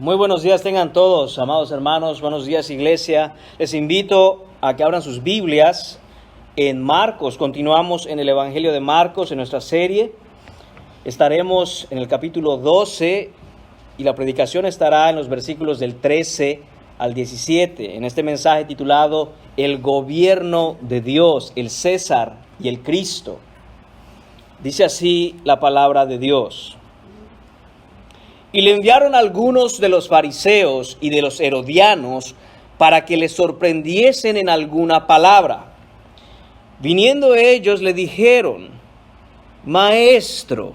Muy buenos días tengan todos, amados hermanos, buenos días iglesia. Les invito a que abran sus Biblias en Marcos. Continuamos en el Evangelio de Marcos en nuestra serie. Estaremos en el capítulo 12 y la predicación estará en los versículos del 13 al 17. En este mensaje titulado El gobierno de Dios, el César y el Cristo. Dice así la palabra de Dios. Y le enviaron algunos de los fariseos y de los herodianos para que le sorprendiesen en alguna palabra. Viniendo ellos le dijeron: Maestro,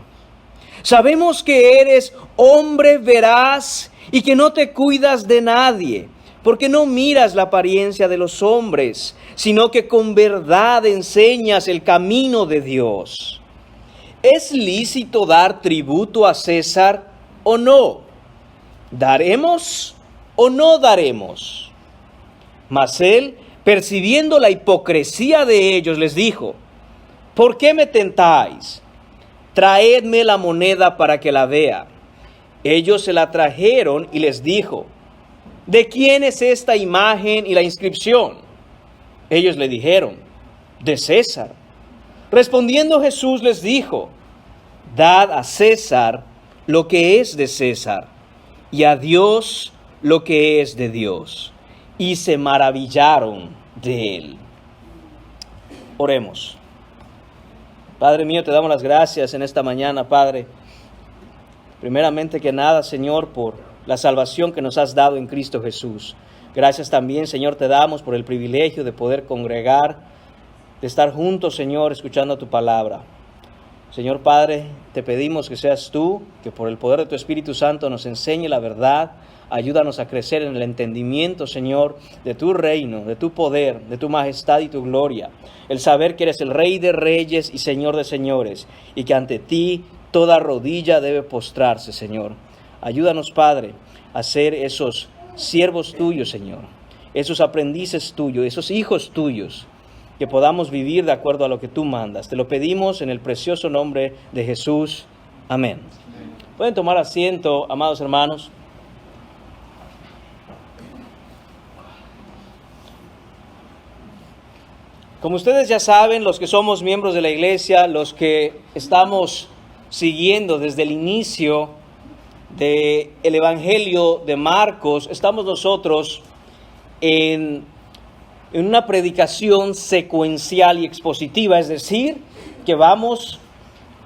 sabemos que eres hombre veraz y que no te cuidas de nadie, porque no miras la apariencia de los hombres, sino que con verdad enseñas el camino de Dios. ¿Es lícito dar tributo a César o no? ¿Daremos o no daremos? Mas él, percibiendo la hipocresía de ellos, les dijo: ¿Por qué me tentáis? Traedme la moneda para que la vea. Ellos se la trajeron y les dijo: ¿De quién es esta imagen y la inscripción? Ellos le dijeron: de César. Respondiendo Jesús les dijo: Dad a César lo que es de César, y a Dios lo que es de Dios. Y se maravillaron de él. Oremos. Padre mío, te damos las gracias en esta mañana, Padre. Primeramente que nada, Señor, por la salvación que nos has dado en Cristo Jesús. Gracias también, Señor, te damos por el privilegio de poder congregar, de estar juntos, Señor, escuchando tu palabra. Señor Padre, te pedimos que seas tú, que por el poder de tu Espíritu Santo nos enseñe la verdad. Ayúdanos a crecer en el entendimiento, Señor, de tu reino, de tu poder, de tu majestad y tu gloria. El saber que eres el Rey de reyes y Señor de señores, y que ante ti toda rodilla debe postrarse, Señor. Ayúdanos, Padre, a ser esos siervos tuyos, Señor, esos aprendices tuyos, esos hijos tuyos, que podamos vivir de acuerdo a lo que tú mandas. Te lo pedimos en el precioso nombre de Jesús. Amén. Pueden tomar asiento, amados hermanos. Como ustedes ya saben, los que somos miembros de la iglesia, los que estamos siguiendo desde el inicio del Evangelio de Marcos, estamos nosotros en una predicación secuencial y expositiva, es decir, que vamos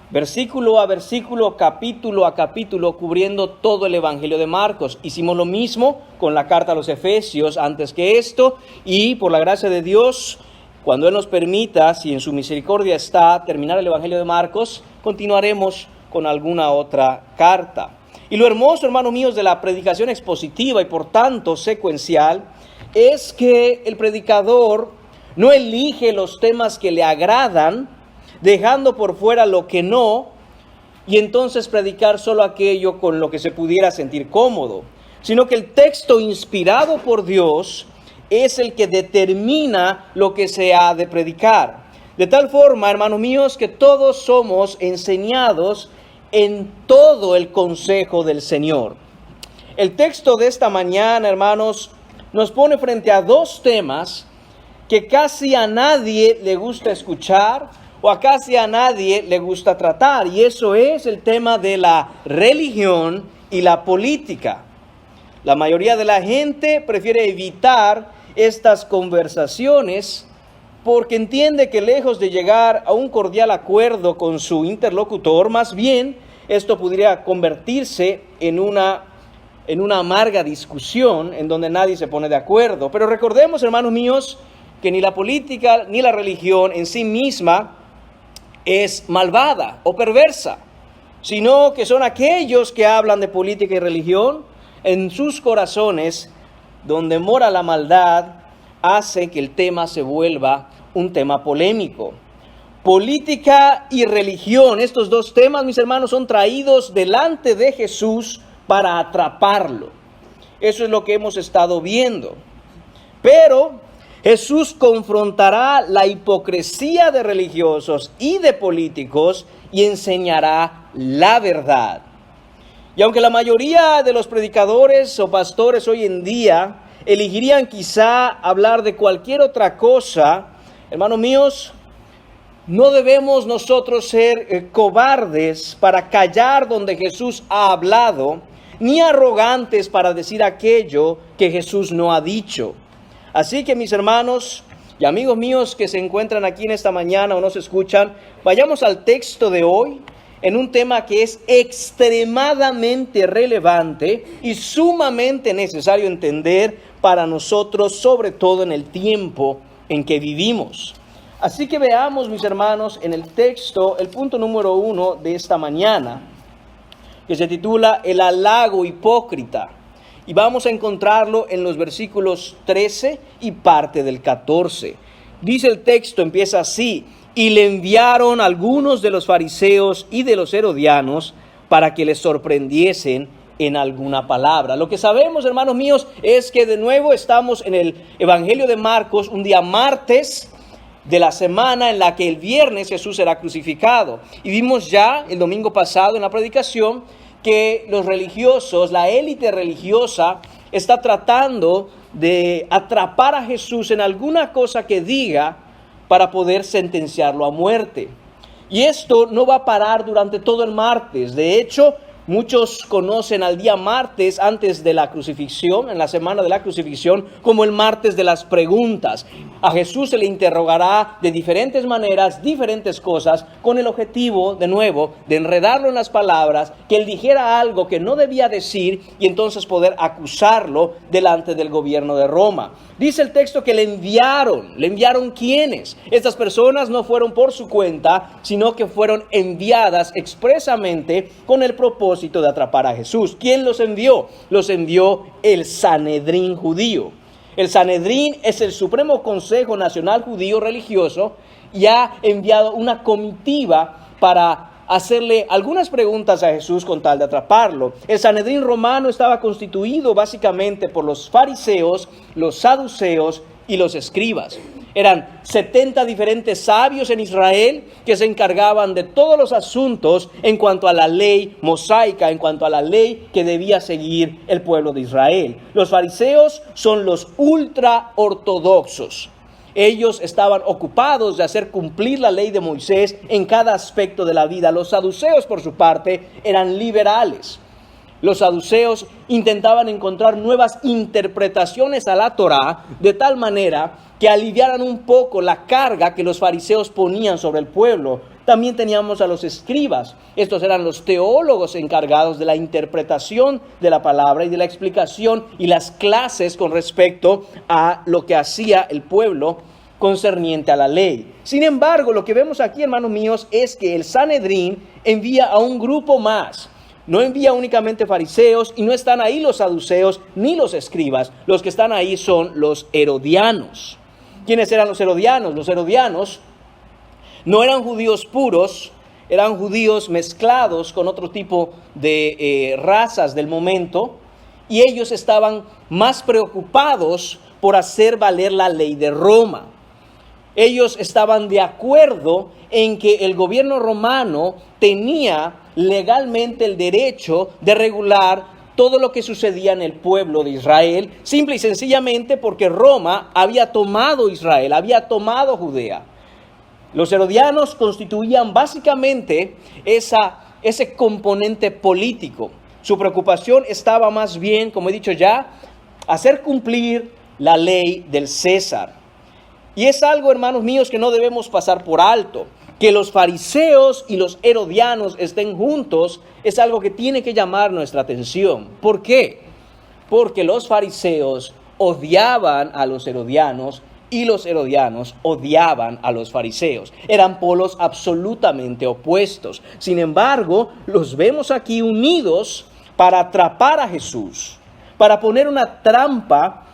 versículo a versículo, capítulo a capítulo, cubriendo todo el Evangelio de Marcos. Hicimos lo mismo con la carta a los Efesios antes que esto, y por la gracia de Dios, cuando Él nos permita, si en su misericordia está, terminar el Evangelio de Marcos, continuaremos con alguna otra carta. Y lo hermoso, hermanos míos, de la predicación expositiva y por tanto secuencial, es que el predicador no elige los temas que le agradan, dejando por fuera lo que no, y entonces predicar solo aquello con lo que se pudiera sentir cómodo, sino que el texto inspirado por Dios es el que determina lo que se ha de predicar. De tal forma, hermanos míos, que todos somos enseñados en todo el consejo del Señor. El texto de esta mañana, hermanos, nos pone frente a dos temas que casi a nadie le gusta escuchar o a casi a nadie le gusta tratar. Y eso es el tema de la religión y la política. La mayoría de la gente prefiere evitar estas conversaciones porque entiende que lejos de llegar a un cordial acuerdo con su interlocutor, más bien esto podría convertirse en una amarga discusión en donde nadie se pone de acuerdo. Pero recordemos, hermanos míos, que ni la política ni la religión en sí misma es malvada o perversa, sino que son aquellos que hablan de política y religión en sus corazones, donde mora la maldad, hace que el tema se vuelva un tema polémico. Política y religión, estos dos temas, mis hermanos, son traídos delante de Jesús para atraparlo. Eso es lo que hemos estado viendo. Pero Jesús confrontará la hipocresía de religiosos y de políticos y enseñará la verdad. Y aunque la mayoría de los predicadores o pastores hoy en día elegirían quizá hablar de cualquier otra cosa, hermanos míos, no debemos nosotros ser cobardes para callar donde Jesús ha hablado, ni arrogantes para decir aquello que Jesús no ha dicho. Así que mis hermanos y amigos míos que se encuentran aquí en esta mañana o nos escuchan, vayamos al texto de hoy en un tema que es extremadamente relevante y sumamente necesario entender para nosotros, sobre todo en el tiempo en que vivimos. Así que veamos, mis hermanos, en el texto, el punto número 1 de esta mañana, que se titula El halago hipócrita. Y vamos a encontrarlo en los versículos 13 y parte del 14. Dice el texto, empieza así: y le enviaron algunos de los fariseos y de los herodianos para que les sorprendiesen en alguna palabra. Lo que sabemos, hermanos míos, es que de nuevo estamos en el Evangelio de Marcos, un día martes de la semana en la que el viernes Jesús será crucificado. Y vimos ya el domingo pasado en la predicación que los religiosos, la élite religiosa, está tratando de atrapar a Jesús en alguna cosa que diga para poder sentenciarlo a muerte. Y esto no va a parar durante todo el martes. De hecho, muchos conocen al día martes antes de la crucifixión, en la semana de la crucifixión, como el martes de las preguntas. A Jesús se le interrogará de diferentes maneras, diferentes cosas, con el objetivo, de nuevo, de enredarlo en las palabras, que él dijera algo que no debía decir y entonces poder acusarlo delante del gobierno de Roma. Dice el texto que le enviaron ¿quiénes? Estas personas no fueron por su cuenta, sino que fueron enviadas expresamente con el propósito de atrapar a Jesús. ¿Quién los envió? Los envió el Sanedrín judío. El Sanedrín es el Supremo Consejo Nacional Judío Religioso y ha enviado una comitiva para hacerle algunas preguntas a Jesús con tal de atraparlo. El Sanedrín romano estaba constituido básicamente por los fariseos, los saduceos y los escribas. Eran 70 diferentes sabios en Israel que se encargaban de todos los asuntos en cuanto a la ley mosaica, en cuanto a la ley que debía seguir el pueblo de Israel. Los fariseos son los ultra ortodoxos. Ellos estaban ocupados de hacer cumplir la ley de Moisés en cada aspecto de la vida. Los saduceos, por su parte, eran liberales. Los saduceos intentaban encontrar nuevas interpretaciones a la Torá de tal manera que aliviaran un poco la carga que los fariseos ponían sobre el pueblo. También teníamos a los escribas. Estos eran los teólogos encargados de la interpretación de la palabra y de la explicación y las clases con respecto a lo que hacía el pueblo concerniente a la ley. Sin embargo, lo que vemos aquí, hermanos míos, es que el Sanedrín envía a un grupo más. No envía únicamente fariseos y no están ahí los saduceos ni los escribas. Los que están ahí son los herodianos. ¿Quiénes eran los herodianos? Los herodianos no eran judíos puros, eran judíos mezclados con otro tipo de razas del momento, y ellos estaban más preocupados por hacer valer la ley de Roma. Ellos estaban de acuerdo en que el gobierno romano tenía legalmente el derecho de regular todo lo que sucedía en el pueblo de Israel, simple y sencillamente porque Roma había tomado Israel, había tomado Judea. Los herodianos constituían básicamente ese componente político. Su preocupación estaba más bien, como he dicho ya, hacer cumplir la ley del César. Y es algo, hermanos míos, que no debemos pasar por alto. Que los fariseos y los herodianos estén juntos es algo que tiene que llamar nuestra atención. ¿Por qué? Porque los fariseos odiaban a los herodianos y los herodianos odiaban a los fariseos. Eran polos absolutamente opuestos. Sin embargo, los vemos aquí unidos para atrapar a Jesús, para poner una trampa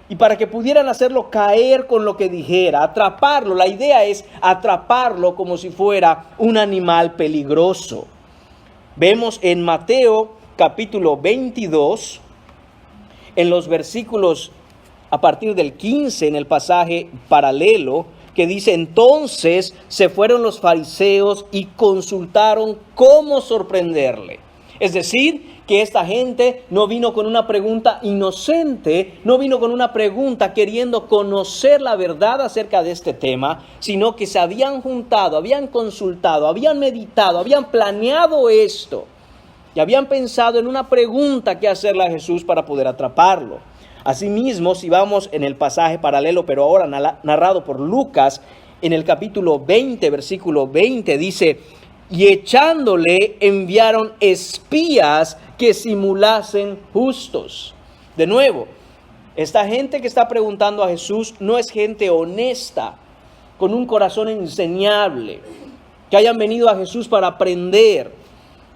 y para que pudieran hacerlo caer con lo que dijera, atraparlo. La idea es atraparlo como si fuera un animal peligroso. Vemos en Mateo capítulo 22, en los versículos a partir del 15, en el pasaje paralelo, que dice: entonces se fueron los fariseos y consultaron cómo sorprenderle. Es decir, que esta gente no vino con una pregunta inocente, no vino con una pregunta queriendo conocer la verdad acerca de este tema, sino que se habían juntado, habían consultado, habían meditado, habían planeado esto y habían pensado en una pregunta que hacerle a Jesús para poder atraparlo. Asimismo, si vamos en el pasaje paralelo, pero ahora narrado por Lucas, en el capítulo 20, versículo 20, dice: y echándole enviaron espías que simulasen justos. De nuevo, esta gente que está preguntando a Jesús no es gente honesta, con un corazón enseñable, que hayan venido a Jesús para aprender,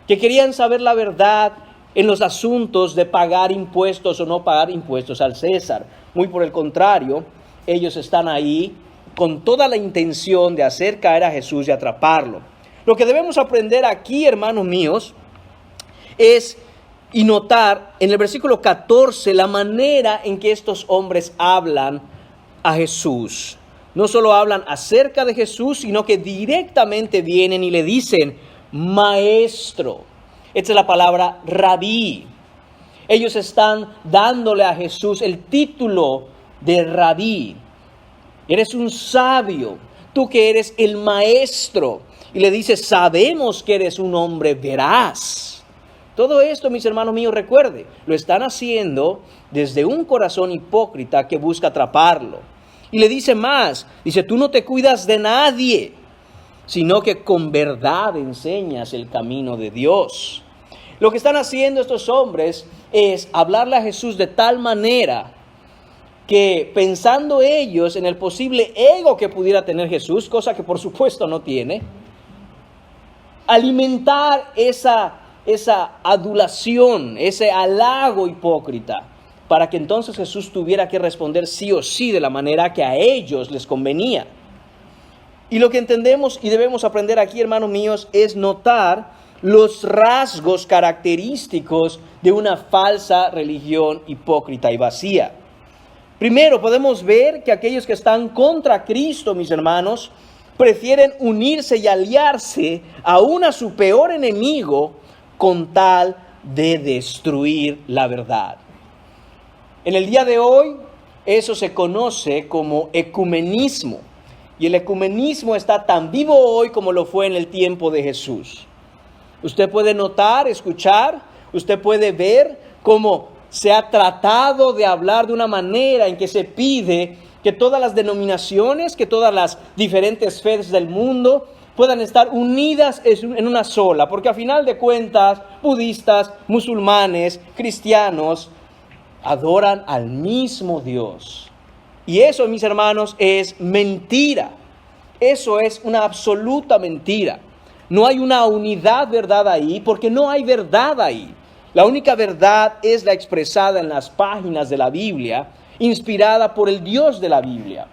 que querían saber la verdad en los asuntos de pagar impuestos o no pagar impuestos al César. Muy por el contrario, ellos están ahí con toda la intención de hacer caer a Jesús y atraparlo. Lo que debemos aprender aquí, hermanos míos, es y notar en el versículo 14 la manera en que estos hombres hablan a Jesús. No solo hablan acerca de Jesús, sino que directamente vienen y le dicen: maestro. Esta es la palabra rabí. Ellos están dándole a Jesús el título de rabí. Eres un sabio, tú que eres el maestro. Y le dice: sabemos que eres un hombre veraz. Todo esto, mis hermanos míos, recuerde, lo están haciendo desde un corazón hipócrita que busca atraparlo. Y le dice más, dice: tú no te cuidas de nadie, sino que con verdad enseñas el camino de Dios. Lo que están haciendo estos hombres es hablarle a Jesús de tal manera que, pensando ellos en el posible ego que pudiera tener Jesús, cosa que por supuesto no tiene, alimentar esa adulación, ese halago hipócrita, para que entonces Jesús tuviera que responder sí o sí de la manera que a ellos les convenía. Y lo que entendemos y debemos aprender aquí, hermanos míos, es notar los rasgos característicos de una falsa religión hipócrita y vacía. Primero, podemos ver que aquellos que están contra Cristo, mis hermanos, prefieren unirse y aliarse aún a su peor enemigo con tal de destruir la verdad. En el día de hoy, eso se conoce como ecumenismo. Y el ecumenismo está tan vivo hoy como lo fue en el tiempo de Jesús. Usted puede notar, escuchar, usted puede ver cómo se ha tratado de hablar de una manera en que se pide que todas las denominaciones, que todas las diferentes fees del mundo puedan estar unidas en una sola, porque a final de cuentas, budistas, musulmanes, cristianos, adoran al mismo Dios. Y eso, mis hermanos, es mentira. Eso es una absoluta mentira. No hay una unidad verdad ahí, porque no hay verdad ahí. La única verdad es la expresada en las páginas de la Biblia, inspirada por el Dios de la Biblia.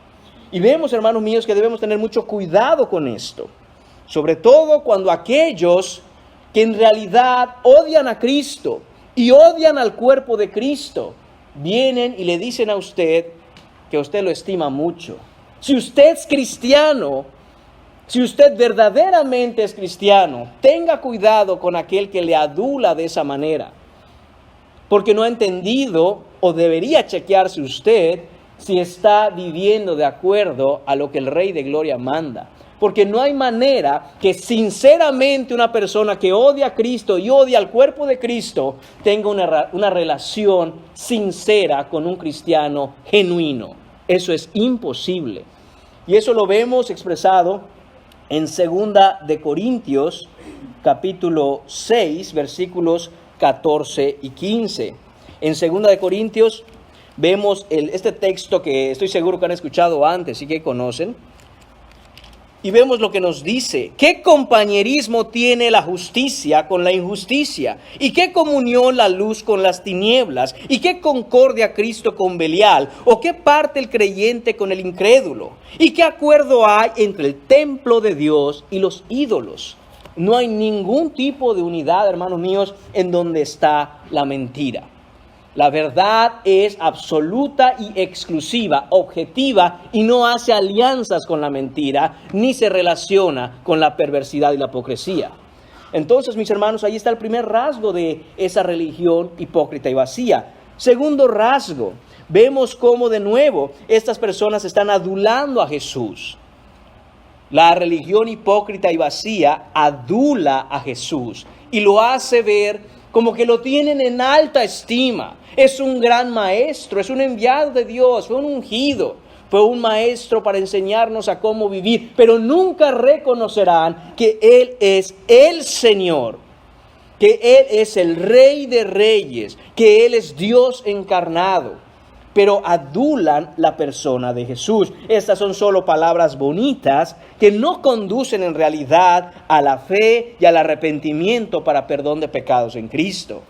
Y vemos, hermanos míos, que debemos tener mucho cuidado con esto. Sobre todo cuando aquellos que en realidad odian a Cristo y odian al cuerpo de Cristo, vienen y le dicen a usted que usted lo estima mucho. Si usted es cristiano, si usted verdaderamente es cristiano, tenga cuidado con aquel que le adula de esa manera, porque no ha entendido, o debería chequearse usted, si está viviendo de acuerdo a lo que el Rey de Gloria manda. Porque no hay manera que sinceramente una persona que odia a Cristo y odia al cuerpo de Cristo tenga una relación sincera con un cristiano genuino. Eso es imposible. Y eso lo vemos expresado en 2 de Corintios, capítulo 6, versículos 14 y 15. En 2 de Corintios vemos este texto que estoy seguro que han escuchado antes y que conocen. Y vemos lo que nos dice: ¿qué compañerismo tiene la justicia con la injusticia? ¿Y qué comunión la luz con las tinieblas? ¿Y qué concordia Cristo con Belial? ¿O qué parte el creyente con el incrédulo? ¿Y qué acuerdo hay entre el templo de Dios y los ídolos? No hay ningún tipo de unidad, hermanos míos, en donde está la mentira. La verdad es absoluta y exclusiva, objetiva, y no hace alianzas con la mentira, ni se relaciona con la perversidad y la hipocresía. Entonces, mis hermanos, ahí está el primer rasgo de esa religión hipócrita y vacía. Segundo rasgo, vemos cómo de nuevo estas personas están adulando a Jesús. La religión hipócrita y vacía adula a Jesús y lo hace ver como que lo tienen en alta estima. Es un gran maestro, es un enviado de Dios, fue un ungido, fue un maestro para enseñarnos a cómo vivir, pero nunca reconocerán que Él es el Señor, que Él es el Rey de Reyes, que Él es Dios encarnado. Pero adulan la persona de Jesús. Estas son solo palabras bonitas que no conducen en realidad a la fe y al arrepentimiento para perdón de pecados en Cristo.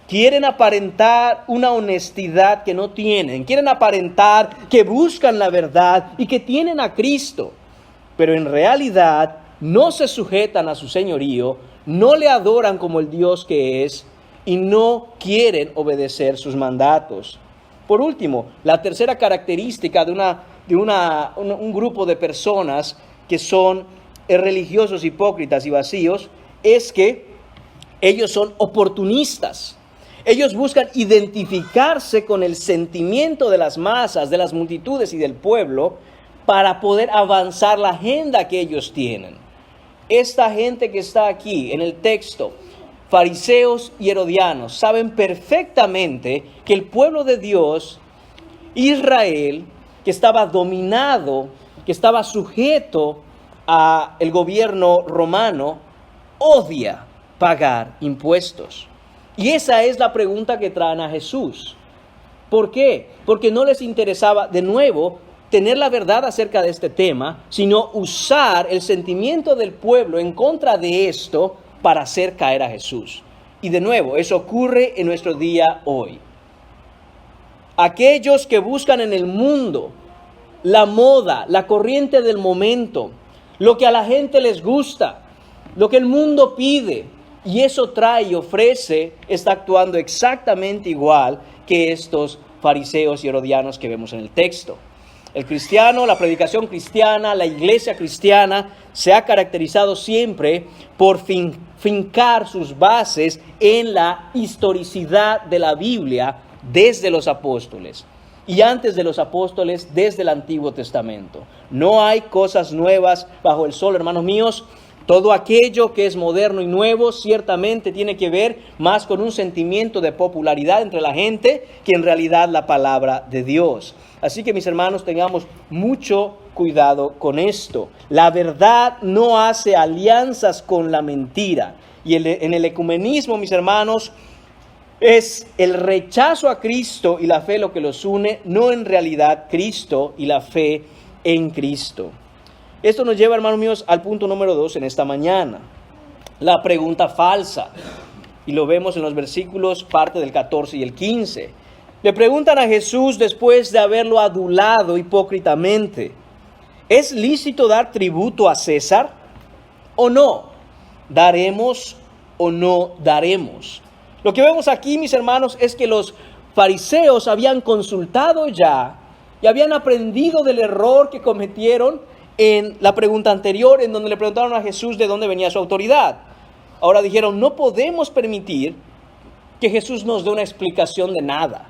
Quieren aparentar una honestidad que no tienen. Quieren aparentar que buscan la verdad y que tienen a Cristo. Pero en realidad no se sujetan a su señorío, no le adoran como el Dios que es y no quieren obedecer sus mandatos. Por último, la tercera característica de un grupo de personas que son religiosos, hipócritas y vacíos es que ellos son oportunistas. Ellos buscan identificarse con el sentimiento de las masas, de las multitudes y del pueblo para poder avanzar la agenda que ellos tienen. Esta gente que está aquí en el texto, fariseos y herodianos, saben perfectamente que el pueblo de Dios, Israel, que estaba dominado, que estaba sujeto al gobierno romano, odia pagar impuestos. Y esa es la pregunta que traen a Jesús. ¿Por qué? Porque no les interesaba, de nuevo, tener la verdad acerca de este tema, sino usar el sentimiento del pueblo en contra de esto para hacer caer a Jesús. Y de nuevo, eso ocurre en nuestro día hoy. Aquellos que buscan en el mundo la moda, la corriente del momento, lo que a la gente les gusta, lo que el mundo pide, y eso trae y ofrece, está actuando exactamente igual que estos fariseos y herodianos que vemos en el texto. El cristiano, la predicación cristiana, la iglesia cristiana se ha caracterizado siempre por fincar sus bases en la historicidad de la Biblia desde los apóstoles. Y antes de los apóstoles, desde el Antiguo Testamento. No hay cosas nuevas bajo el sol, hermanos míos. Todo aquello que es moderno y nuevo ciertamente tiene que ver más con un sentimiento de popularidad entre la gente que en realidad la palabra de Dios. Así que, mis hermanos, tengamos mucho cuidado con esto. La verdad no hace alianzas con la mentira. Y en el ecumenismo, mis hermanos, es el rechazo a Cristo y la fe lo que los une, no en realidad Cristo y la fe en Cristo. Esto nos lleva, hermanos míos, al punto número 2 en esta mañana. La pregunta falsa. Y lo vemos en los versículos parte del 14 y el 15. Le preguntan a Jesús después de haberlo adulado hipócritamente: ¿es lícito dar tributo a César o no? ¿Daremos o no daremos? Lo que vemos aquí, mis hermanos, es que los fariseos habían consultado ya y habían aprendido del error que cometieron en la pregunta anterior, en donde le preguntaron a Jesús de dónde venía su autoridad. Ahora dijeron: no podemos permitir que Jesús nos dé una explicación de nada.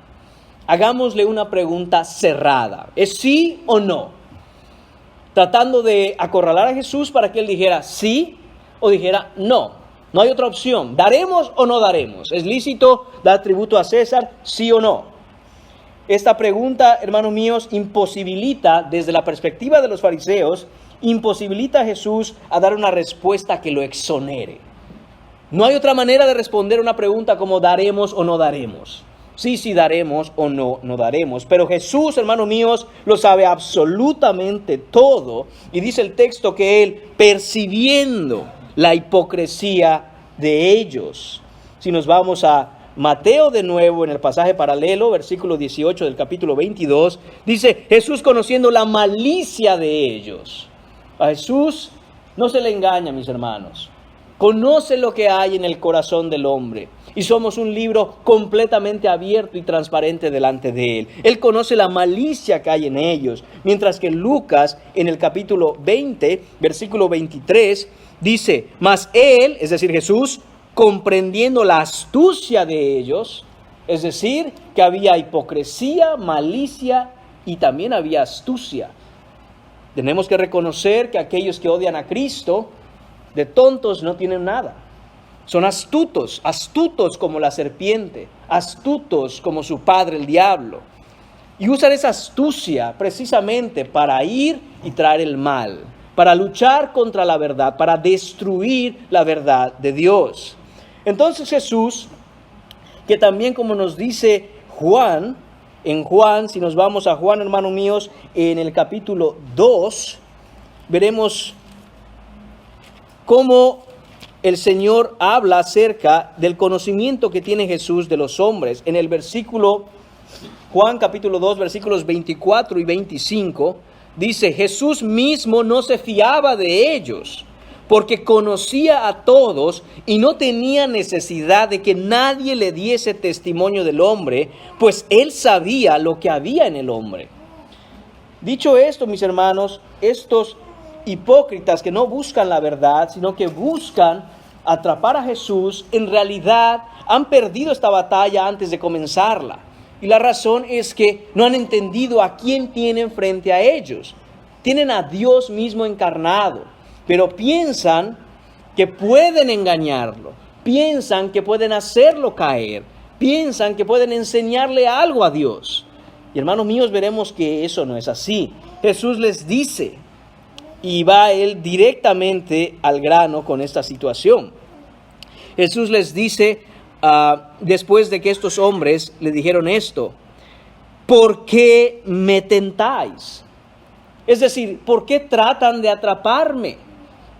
Hagámosle una pregunta cerrada. ¿Es sí o no? Tratando de acorralar a Jesús para que él dijera sí o dijera no. No hay otra opción. ¿Daremos o no daremos? ¿Es lícito dar tributo a César? ¿Sí o no? Esta pregunta, hermanos míos, imposibilita, desde la perspectiva de los fariseos, imposibilita a Jesús a dar una respuesta que lo exonere. No hay otra manera de responder una pregunta como daremos o no daremos. Sí daremos o no daremos. Pero Jesús, hermanos míos, lo sabe absolutamente todo. Y dice el texto que Él, percibiendo la hipocresía de ellos. Si nos vamos a Mateo de nuevo, en el pasaje paralelo, versículo 18 del capítulo 22, dice: Jesús, conociendo la malicia de ellos. A Jesús no se le engaña, mis hermanos. conoce lo que hay en el corazón del hombre. Y somos un libro completamente abierto y transparente delante de Él. Él conoce la malicia que hay en ellos. Mientras que Lucas, en el capítulo 20, versículo 23, dice, mas Él, es decir, Jesús, comprendiendo la astucia de ellos, es decir, que había hipocresía, malicia y también había astucia. Tenemos que reconocer que aquellos que odian a Cristo, de tontos no tienen nada. Son astutos, astutos como la serpiente, astutos como su padre el diablo. Y usan esa astucia precisamente para ir y traer el mal, para luchar contra la verdad, para destruir la verdad de Dios. Entonces Jesús, que también como nos dice Juan, en Juan, si nos vamos a Juan, hermanos míos, en el capítulo 2, veremos cómo el Señor habla acerca del conocimiento que tiene Jesús de los hombres. En el versículo, Juan capítulo 2, versículos 24 y 25, dice, Jesús mismo no se fiaba de ellos, porque conocía a todos y no tenía necesidad de que nadie le diese testimonio del hombre, pues él sabía lo que había en el hombre. Dicho esto, mis hermanos, estos hipócritas que no buscan la verdad, sino que buscan atrapar a Jesús, en realidad han perdido esta batalla antes de comenzarla. Y la razón es que no han entendido a quién tienen frente a ellos. Tienen a Dios mismo encarnado, pero piensan que pueden engañarlo, piensan que pueden hacerlo caer, piensan que pueden enseñarle algo a Dios. Y hermanos míos, veremos que eso no es así. Jesús les dice, y va él directamente al grano con esta situación. Jesús les dice, después de que estos hombres le dijeron esto, ¿por qué me tentáis? Es decir, ¿por qué tratan de atraparme?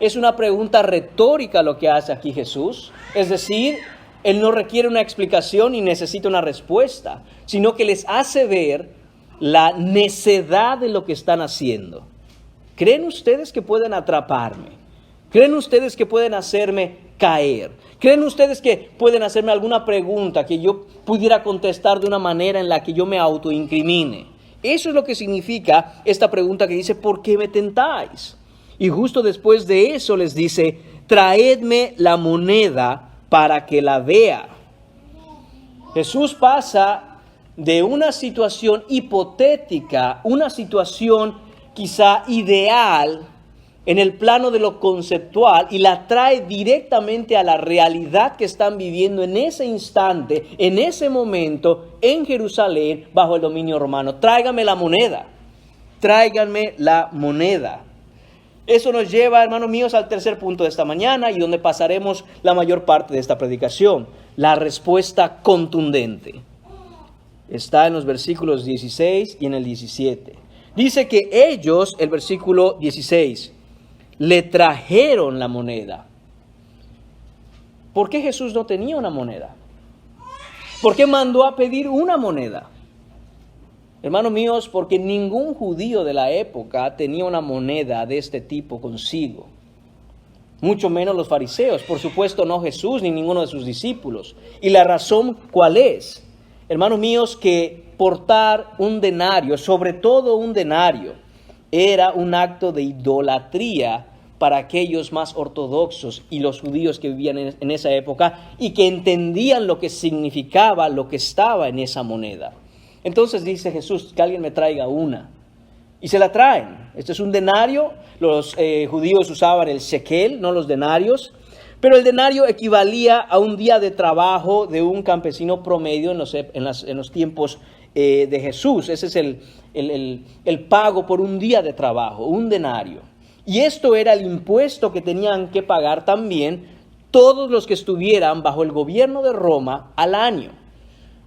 Es una pregunta retórica lo que hace aquí Jesús. Es decir, Él no requiere una explicación ni necesita una respuesta, sino que les hace ver la necedad de lo que están haciendo. ¿Creen ustedes que pueden atraparme? ¿Creen ustedes que pueden hacerme caer? ¿Creen ustedes que pueden hacerme alguna pregunta que yo pudiera contestar de una manera en la que yo me autoincrimine? Eso es lo que significa esta pregunta que dice, ¿por qué me tentáis? Y justo después de eso les dice, traedme la moneda para que la vea. Jesús pasa de una situación hipotética, una situación quizá ideal en el plano de lo conceptual y la trae directamente a la realidad que están viviendo en ese instante, en ese momento, en Jerusalén, bajo el dominio romano. Tráiganme la moneda, tráiganme la moneda. Eso nos lleva, hermanos míos, al tercer punto de esta mañana y donde pasaremos la mayor parte de esta predicación, la respuesta contundente. Está en los versículos 16 y en el 17. Dice que ellos, el versículo 16, le trajeron la moneda. ¿Por qué Jesús no tenía una moneda? ¿Por qué mandó a pedir una moneda? Hermanos míos, porque ningún judío de la época tenía una moneda de este tipo consigo. Mucho menos los fariseos, por supuesto no Jesús ni ninguno de sus discípulos. ¿Y la razón cuál es? Hermanos míos, que portar un denario, sobre todo un denario, era un acto de idolatría para aquellos más ortodoxos y los judíos que vivían en esa época y que entendían lo que significaba lo que estaba en esa moneda. Entonces dice Jesús, que alguien me traiga una. Y se la traen. Este es un denario. Los judíos usaban el shekel, no los denarios. Pero el denario equivalía a un día de trabajo de un campesino promedio en los tiempos de Jesús. Ese es el pago por un día de trabajo, un denario. Y esto era el impuesto que tenían que pagar también todos los que estuvieran bajo el gobierno de Roma al año.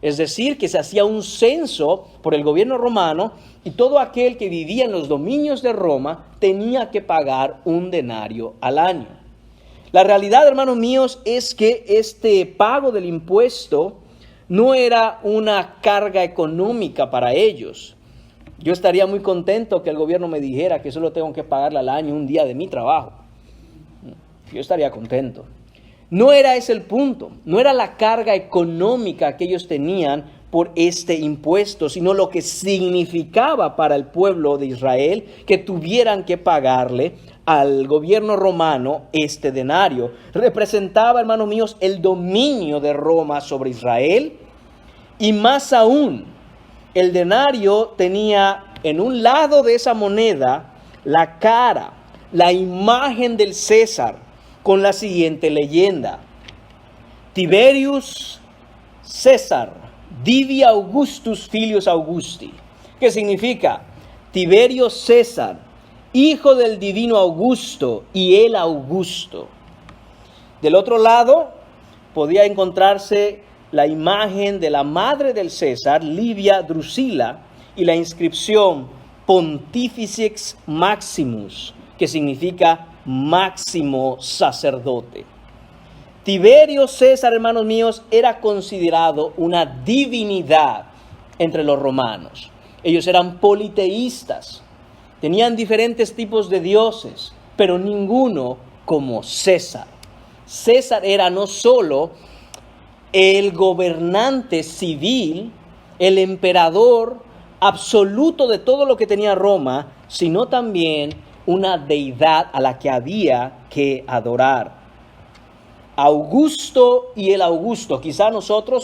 Es decir, que se hacía un censo por el gobierno romano y todo aquel que vivía en los dominios de Roma tenía que pagar un denario al año. La realidad, hermanos míos, es que este pago del impuesto no era una carga económica para ellos. Yo estaría muy contento que el gobierno me dijera que solo tengo que pagarle al año un día de mi trabajo. Yo estaría contento. No era ese el punto, no era la carga económica que ellos tenían por este impuesto, sino lo que significaba para el pueblo de Israel que tuvieran que pagarle al gobierno romano este denario. Representaba, hermanos míos, el dominio de Roma sobre Israel, y más aún, el denario tenía en un lado de esa moneda la cara, la imagen del César, con la siguiente leyenda: Tiberius César Divi Augustus Filius Augusti, que significa Tiberio César, hijo del divino Augusto y el Augusto. Del otro lado podía encontrarse la imagen de la madre del César, Livia Drusila, y la inscripción Pontificex Maximus, que significa máximo sacerdote. Tiberio César, hermanos míos, era considerado una divinidad entre los romanos. Ellos eran politeístas, tenían diferentes tipos de dioses, pero ninguno como César. César era no solo el gobernante civil, el emperador absoluto de todo lo que tenía Roma, sino también una deidad a la que había que adorar. Augusto y el Augusto. Quizá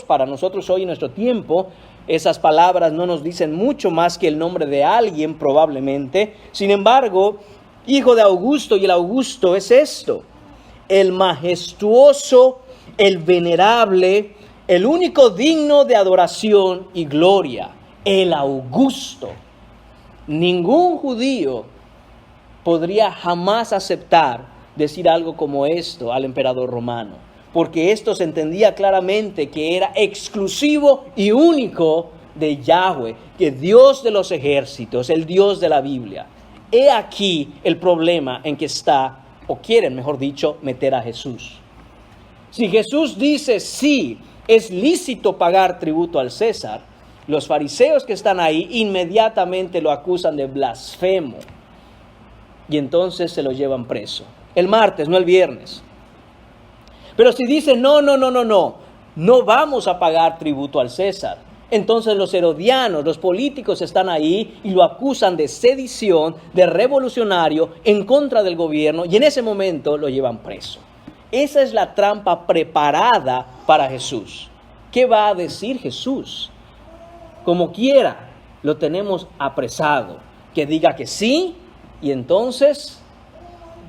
para nosotros hoy en nuestro tiempo, esas palabras no nos dicen mucho más que el nombre de alguien probablemente. Sin embargo, hijo de Augusto y el Augusto es esto: el majestuoso, el venerable, el único digno de adoración y gloria, el Augusto. Ningún judío podría jamás aceptar decir algo como esto al emperador romano, porque esto se entendía claramente que era exclusivo y único de Yahweh, que Dios de los ejércitos, el Dios de la Biblia. He aquí el problema en que está, o quieren, mejor dicho, meter a Jesús. Si Jesús dice sí, es lícito pagar tributo al César, los fariseos que están ahí inmediatamente lo acusan de blasfemo, y entonces se lo llevan preso. El martes, no el viernes. Pero si dice no vamos a pagar tributo al César, entonces los herodianos, los políticos están ahí y lo acusan de sedición, de revolucionario en contra del gobierno, y en ese momento lo llevan preso. Esa es la trampa preparada para Jesús. ¿Qué va a decir Jesús? Como quiera, lo tenemos apresado. Que diga que sí, y entonces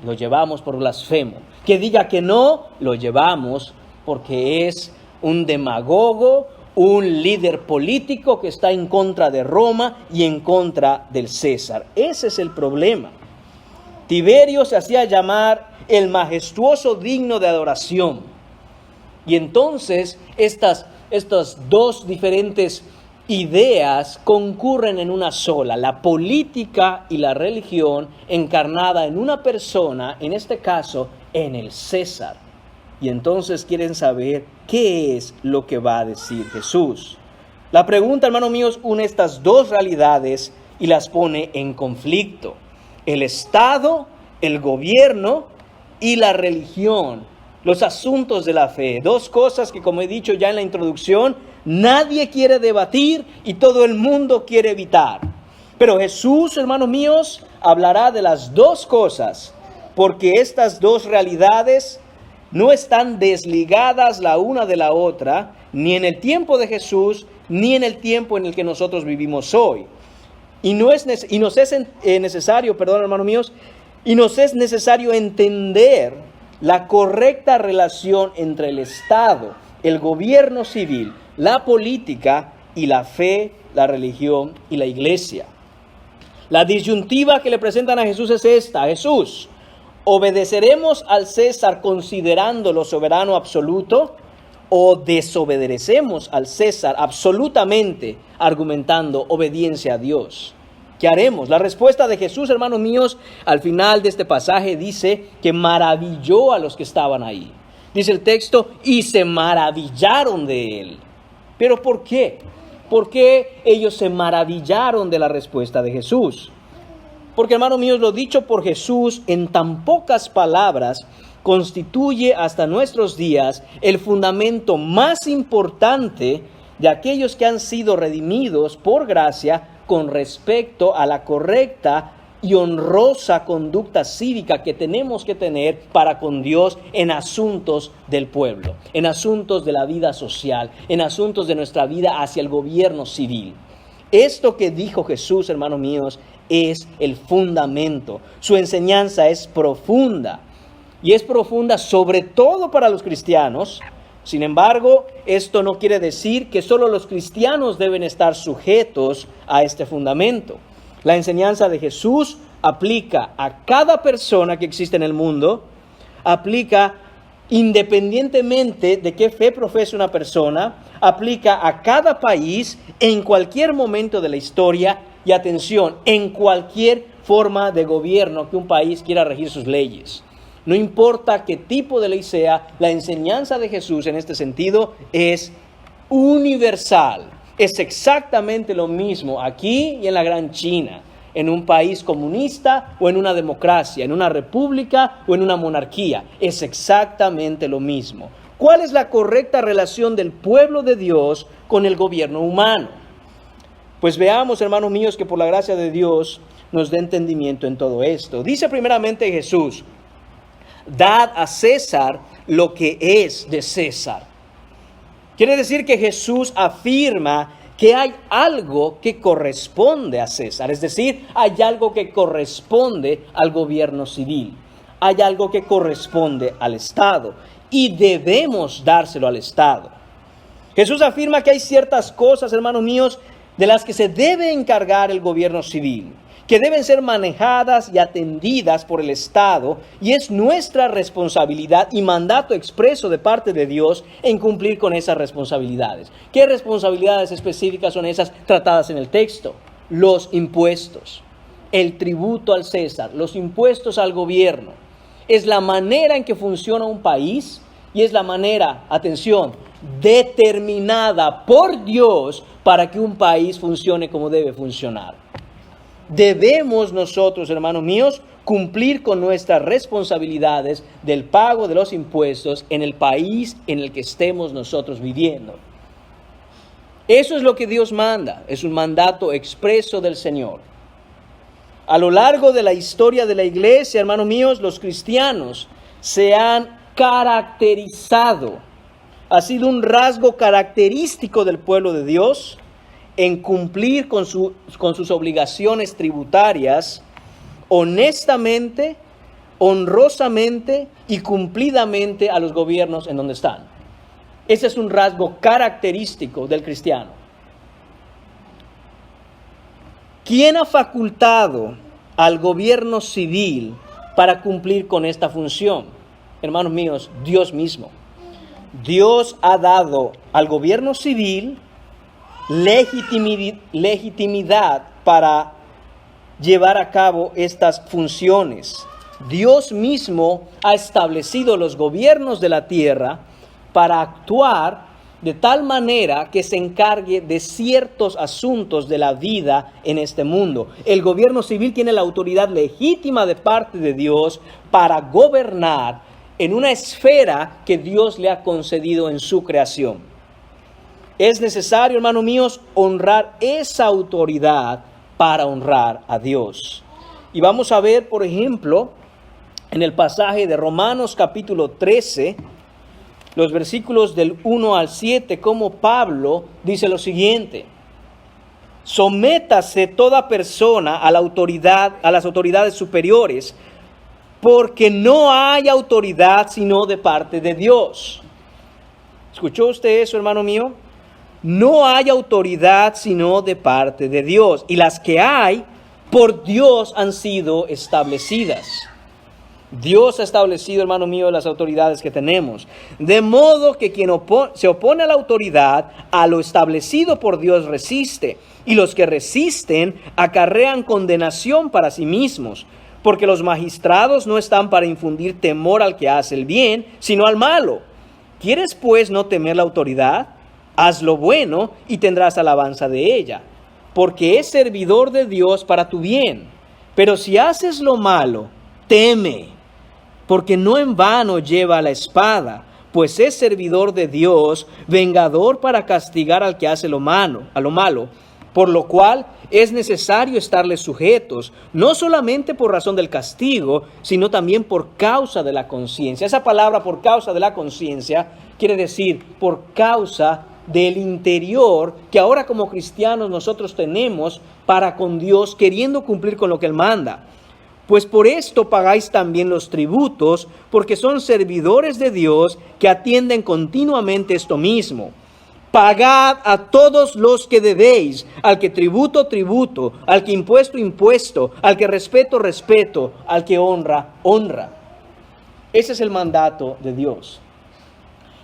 lo llevamos por blasfemo. Que diga que no, lo llevamos porque es un demagogo, un líder político que está en contra de Roma y en contra del César. Ese es el problema. Tiberio se hacía llamar el majestuoso digno de adoración. Y entonces estas dos diferentes ideas concurren en una sola: la política y la religión encarnada en una persona, en este caso en el César. Y entonces quieren saber qué es lo que va a decir Jesús. La pregunta, hermanos míos, une estas dos realidades y las pone en conflicto: el Estado, el gobierno y la religión, los asuntos de la fe. Dos cosas que, como he dicho ya en la introducción, nadie quiere debatir y todo el mundo quiere evitar. Pero Jesús, hermanos míos, hablará de las dos cosas, porque estas dos realidades no están desligadas la una de la otra, ni en el tiempo de Jesús, ni en el tiempo en el que nosotros vivimos hoy. Y nos es necesario entender la correcta relación entre el Estado, el gobierno civil, la política y la fe, la religión y la iglesia. La disyuntiva que le presentan a Jesús es esta: Jesús, ¿obedeceremos al César considerándolo soberano absoluto o desobedeceremos al César absolutamente argumentando obediencia a Dios? ¿Qué haremos? La respuesta de Jesús, hermanos míos, al final de este pasaje dice que maravilló a los que estaban ahí. Dice el texto, y se maravillaron de él. ¿Pero por qué? ¿Por qué ellos se maravillaron de la respuesta de Jesús? Porque, hermanos míos, lo dicho por Jesús en tan pocas palabras constituye hasta nuestros días el fundamento más importante de aquellos que han sido redimidos por gracia con respecto a la correcta y honrosa conducta cívica que tenemos que tener para con Dios en asuntos del pueblo, en asuntos de la vida social, en asuntos de nuestra vida hacia el gobierno civil. Esto que dijo Jesús, hermanos míos, es el fundamento. Su enseñanza es profunda, y es profunda sobre todo para los cristianos. Sin embargo, esto no quiere decir que solo los cristianos deben estar sujetos a este fundamento. La enseñanza de Jesús aplica a cada persona que existe en el mundo, aplica independientemente de qué fe profese una persona, aplica a cada país en cualquier momento de la historia y, atención, en cualquier forma de gobierno que un país quiera regir sus leyes. No importa qué tipo de ley sea, la enseñanza de Jesús en este sentido es universal. Es exactamente lo mismo aquí y en la Gran China, en un país comunista o en una democracia, en una república o en una monarquía. Es exactamente lo mismo. ¿Cuál es la correcta relación del pueblo de Dios con el gobierno humano? Pues veamos, hermanos míos, que por la gracia de Dios nos dé entendimiento en todo esto. Dice primeramente Jesús: dad a César lo que es de César. Quiere decir que Jesús afirma que hay algo que corresponde a César, es decir, hay algo que corresponde al gobierno civil, hay algo que corresponde al Estado y debemos dárselo al Estado. Jesús afirma que hay ciertas cosas, hermanos míos, de las que se debe encargar el gobierno civil, que deben ser manejadas y atendidas por el Estado, y es nuestra responsabilidad y mandato expreso de parte de Dios en cumplir con esas responsabilidades. ¿Qué responsabilidades específicas son esas tratadas en el texto? Los impuestos, el tributo al César, los impuestos al gobierno. Es la manera en que funciona un país y es la manera, atención, determinada por Dios para que un país funcione como debe funcionar. Debemos nosotros, hermanos míos, cumplir con nuestras responsabilidades del pago de los impuestos en el país en el que estemos nosotros viviendo. Eso es lo que Dios manda, es un mandato expreso del Señor. A lo largo de la historia de la iglesia, hermanos míos, los cristianos se han caracterizado, ha sido un rasgo característico del pueblo de Dios en cumplir con sus obligaciones tributarias honestamente, honrosamente y cumplidamente a los gobiernos en donde están. Ese es un rasgo característico del cristiano. ¿Quién ha facultado al gobierno civil para cumplir con esta función? Hermanos míos, Dios mismo. Dios ha dado al gobierno civil legitimidad para llevar a cabo estas funciones. Dios mismo ha establecido los gobiernos de la tierra para actuar de tal manera que se encargue de ciertos asuntos de la vida en este mundo. El gobierno civil tiene la autoridad legítima de parte de Dios para gobernar en una esfera que Dios le ha concedido en su creación. Es necesario, hermanos míos, honrar esa autoridad para honrar a Dios. Y vamos a ver, por ejemplo, en el pasaje de Romanos capítulo 13, los versículos del 1 al 7, como Pablo dice lo siguiente: sométase toda persona a la autoridad, a las autoridades superiores, porque no hay autoridad sino de parte de Dios. ¿Escuchó usted eso, hermano mío? No hay autoridad sino de parte de Dios, y las que hay por Dios han sido establecidas. Dios ha establecido, hermano mío, las autoridades que tenemos. De modo que quien se opone a la autoridad, a lo establecido por Dios resiste, y los que resisten acarrean condenación para sí mismos, porque los magistrados no están para infundir temor al que hace el bien, sino al malo. ¿Quieres pues no temer la autoridad? Haz lo bueno y tendrás alabanza de ella, porque es servidor de Dios para tu bien. Pero si haces lo malo, teme, porque no en vano lleva la espada, pues es servidor de Dios, vengador para castigar al que hace lo malo, por lo cual es necesario estarles sujetos, no solamente por razón del castigo, sino también por causa de la conciencia. Esa palabra por causa de la conciencia quiere decir por causa del interior que ahora como cristianos nosotros tenemos para con Dios, queriendo cumplir con lo que Él manda. Pues por esto pagáis también los tributos, porque son servidores de Dios que atienden continuamente esto mismo. Pagad a todos los que debéis, al que tributo, tributo, al que impuesto, impuesto, al que respeto, respeto, al que honra, honra. Ese es el mandato de Dios.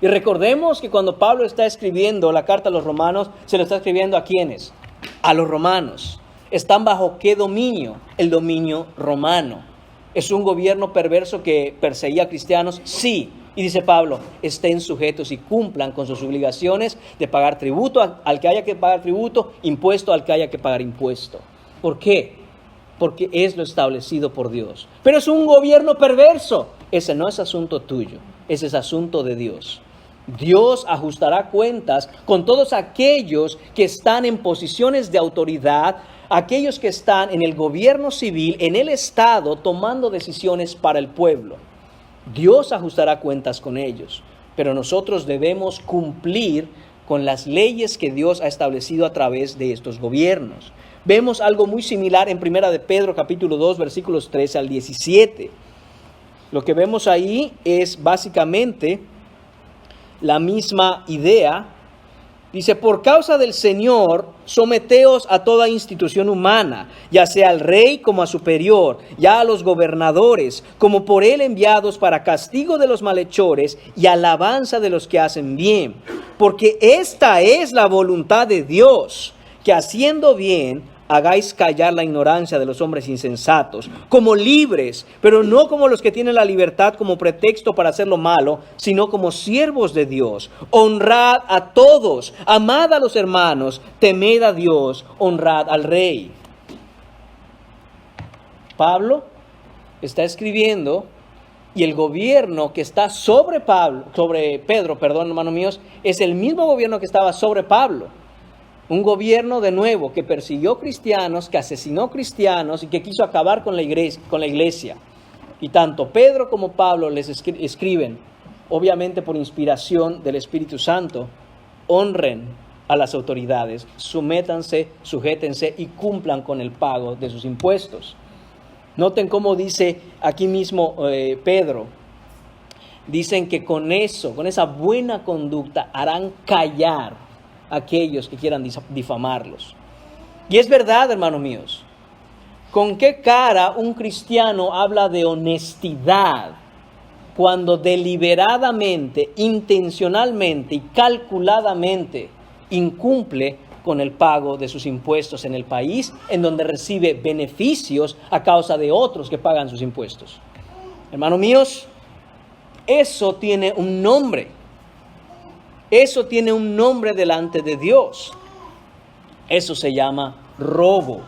Y recordemos que cuando Pablo está escribiendo la carta a los romanos, se lo está escribiendo ¿a quiénes? A los romanos. ¿Están bajo qué dominio? El dominio romano. ¿Es un gobierno perverso que perseguía a cristianos? Sí. Y dice Pablo, estén sujetos y cumplan con sus obligaciones de pagar tributo al que haya que pagar tributo, impuesto al que haya que pagar impuesto. ¿Por qué? Porque es lo establecido por Dios. Pero es un gobierno perverso. Ese no es asunto tuyo, ese es asunto de Dios. Dios ajustará cuentas con todos aquellos que están en posiciones de autoridad, aquellos que están en el gobierno civil, en el Estado, tomando decisiones para el pueblo. Dios ajustará cuentas con ellos, pero nosotros debemos cumplir con las leyes que Dios ha establecido a través de estos gobiernos. Vemos algo muy similar en 1 de Pedro capítulo 2 versículos 13 al 17. Lo que vemos ahí es básicamente la misma idea. Dice, por causa del Señor, someteos a toda institución humana, ya sea al rey como a superior, ya a los gobernadores, como por él enviados para castigo de los malhechores y alabanza de los que hacen bien. Porque esta es la voluntad de Dios, que haciendo bien, hagáis callar la ignorancia de los hombres insensatos, como libres, pero no como los que tienen la libertad como pretexto para hacer lo malo, sino como siervos de Dios. Honrad a todos, amad a los hermanos, temed a Dios, honrad al rey. Pablo está escribiendo y el gobierno que está sobre Pedro, hermanos míos, es el mismo gobierno que estaba sobre Pablo. Un gobierno de nuevo que persiguió cristianos, que asesinó cristianos y que quiso acabar con la iglesia. Y tanto Pedro como Pablo les escriben, obviamente por inspiración del Espíritu Santo, honren a las autoridades, sométanse, sujétense y cumplan con el pago de sus impuestos. Noten cómo dice aquí mismo Pedro, dicen que con esa buena conducta harán callar aquellos que quieran difamarlos. Y es verdad, hermanos míos, ¿con qué cara un cristiano habla de honestidad cuando deliberadamente, intencionalmente y calculadamente incumple con el pago de sus impuestos en el país en donde recibe beneficios a causa de otros que pagan sus impuestos? Hermanos míos, eso tiene un nombre. Eso tiene un nombre delante de Dios. Eso se llama robo.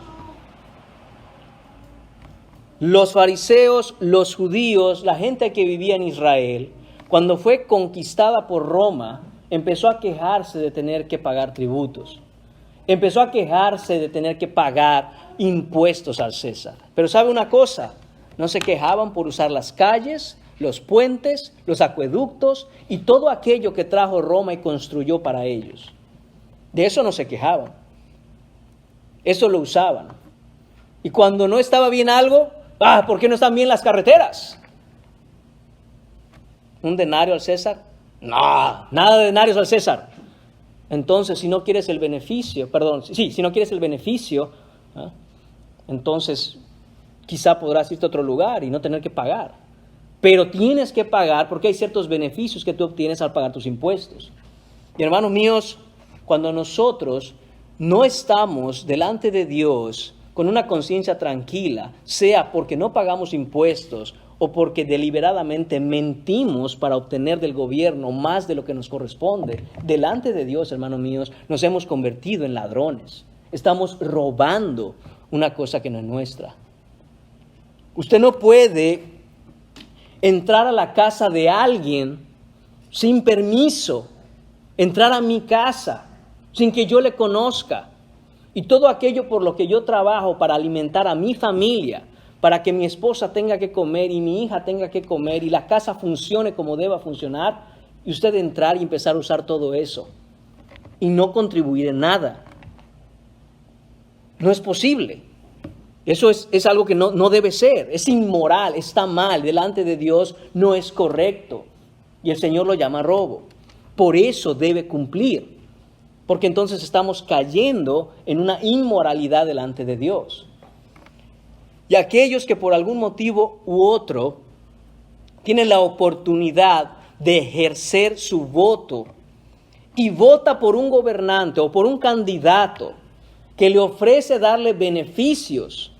Los fariseos, los judíos, la gente que vivía en Israel, cuando fue conquistada por Roma, empezó a quejarse de tener que pagar tributos. Empezó a quejarse de tener que pagar impuestos al César. Pero ¿sabe una cosa? No se quejaban por usar las calles, los puentes, los acueductos y todo aquello que trajo Roma y construyó para ellos. De eso no se quejaban. Eso lo usaban. Y cuando no estaba bien algo, ¿por qué no están bien las carreteras? ¿Un denario al César? No, nada de denarios al César. Entonces, si no quieres el beneficio, si no quieres el beneficio, entonces quizá podrás irte a otro lugar y no tener que pagar. Pero tienes que pagar porque hay ciertos beneficios que tú obtienes al pagar tus impuestos. Y hermanos míos, cuando nosotros no estamos delante de Dios con una conciencia tranquila, sea porque no pagamos impuestos o porque deliberadamente mentimos para obtener del gobierno más de lo que nos corresponde, delante de Dios, hermanos míos, nos hemos convertido en ladrones. Estamos robando una cosa que no es nuestra. Usted no puede entrar a la casa de alguien sin permiso, entrar a mi casa sin que yo le conozca. Y todo aquello por lo que yo trabajo para alimentar a mi familia, para que mi esposa tenga que comer y mi hija tenga que comer y la casa funcione como deba funcionar, y usted entrar y empezar a usar todo eso y no contribuir en nada. No es posible. Eso es algo que no debe ser. Es inmoral, está mal. Delante de Dios no es correcto. Y el Señor lo llama robo. Por eso debe cumplir. Porque entonces estamos cayendo en una inmoralidad delante de Dios. Y aquellos que por algún motivo u otro tienen la oportunidad de ejercer su voto y vota por un gobernante o por un candidato que le ofrece darle beneficios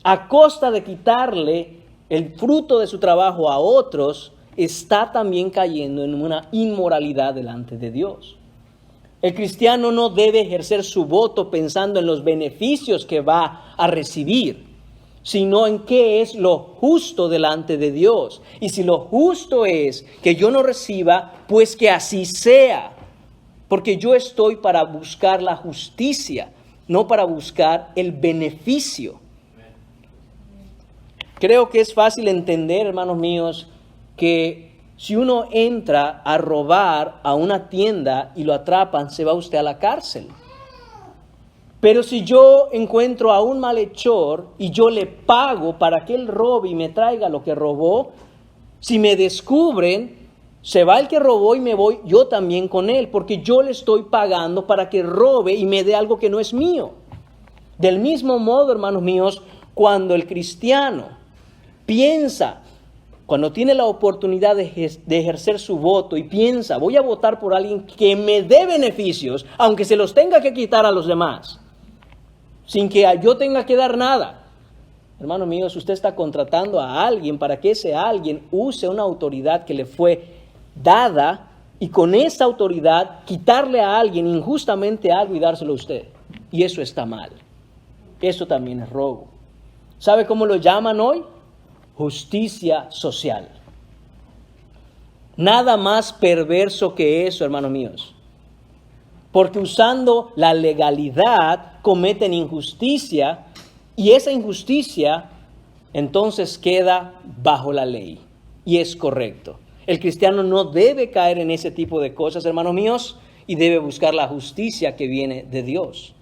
a costa de quitarle el fruto de su trabajo a otros, está también cayendo en una inmoralidad delante de Dios. El cristiano no debe ejercer su voto pensando en los beneficios que va a recibir, sino en qué es lo justo delante de Dios. Y si lo justo es que yo no reciba, pues que así sea, porque yo estoy para buscar la justicia, no para buscar el beneficio. Creo que es fácil entender, hermanos míos, que si uno entra a robar a una tienda y lo atrapan, se va usted a la cárcel. Pero si yo encuentro a un malhechor y yo le pago para que él robe y me traiga lo que robó, si me descubren, se va el que robó y me voy yo también con él, porque yo le estoy pagando para que robe y me dé algo que no es mío. Del mismo modo, hermanos míos, cuando el cristiano piensa, cuando tiene la oportunidad de ejercer su voto y piensa, voy a votar por alguien que me dé beneficios, aunque se los tenga que quitar a los demás, sin que yo tenga que dar nada. Hermanos míos, usted está contratando a alguien para que ese alguien use una autoridad que le fue dada y con esa autoridad quitarle a alguien injustamente algo y dárselo a usted. Y eso está mal. Eso también es robo. ¿Sabe cómo lo llaman hoy? Justicia social. Nada más perverso que eso, hermanos míos. Porque usando la legalidad cometen injusticia y esa injusticia entonces queda bajo la ley y es correcto. El cristiano no debe caer en ese tipo de cosas, hermanos míos, y debe buscar la justicia que viene de Dios,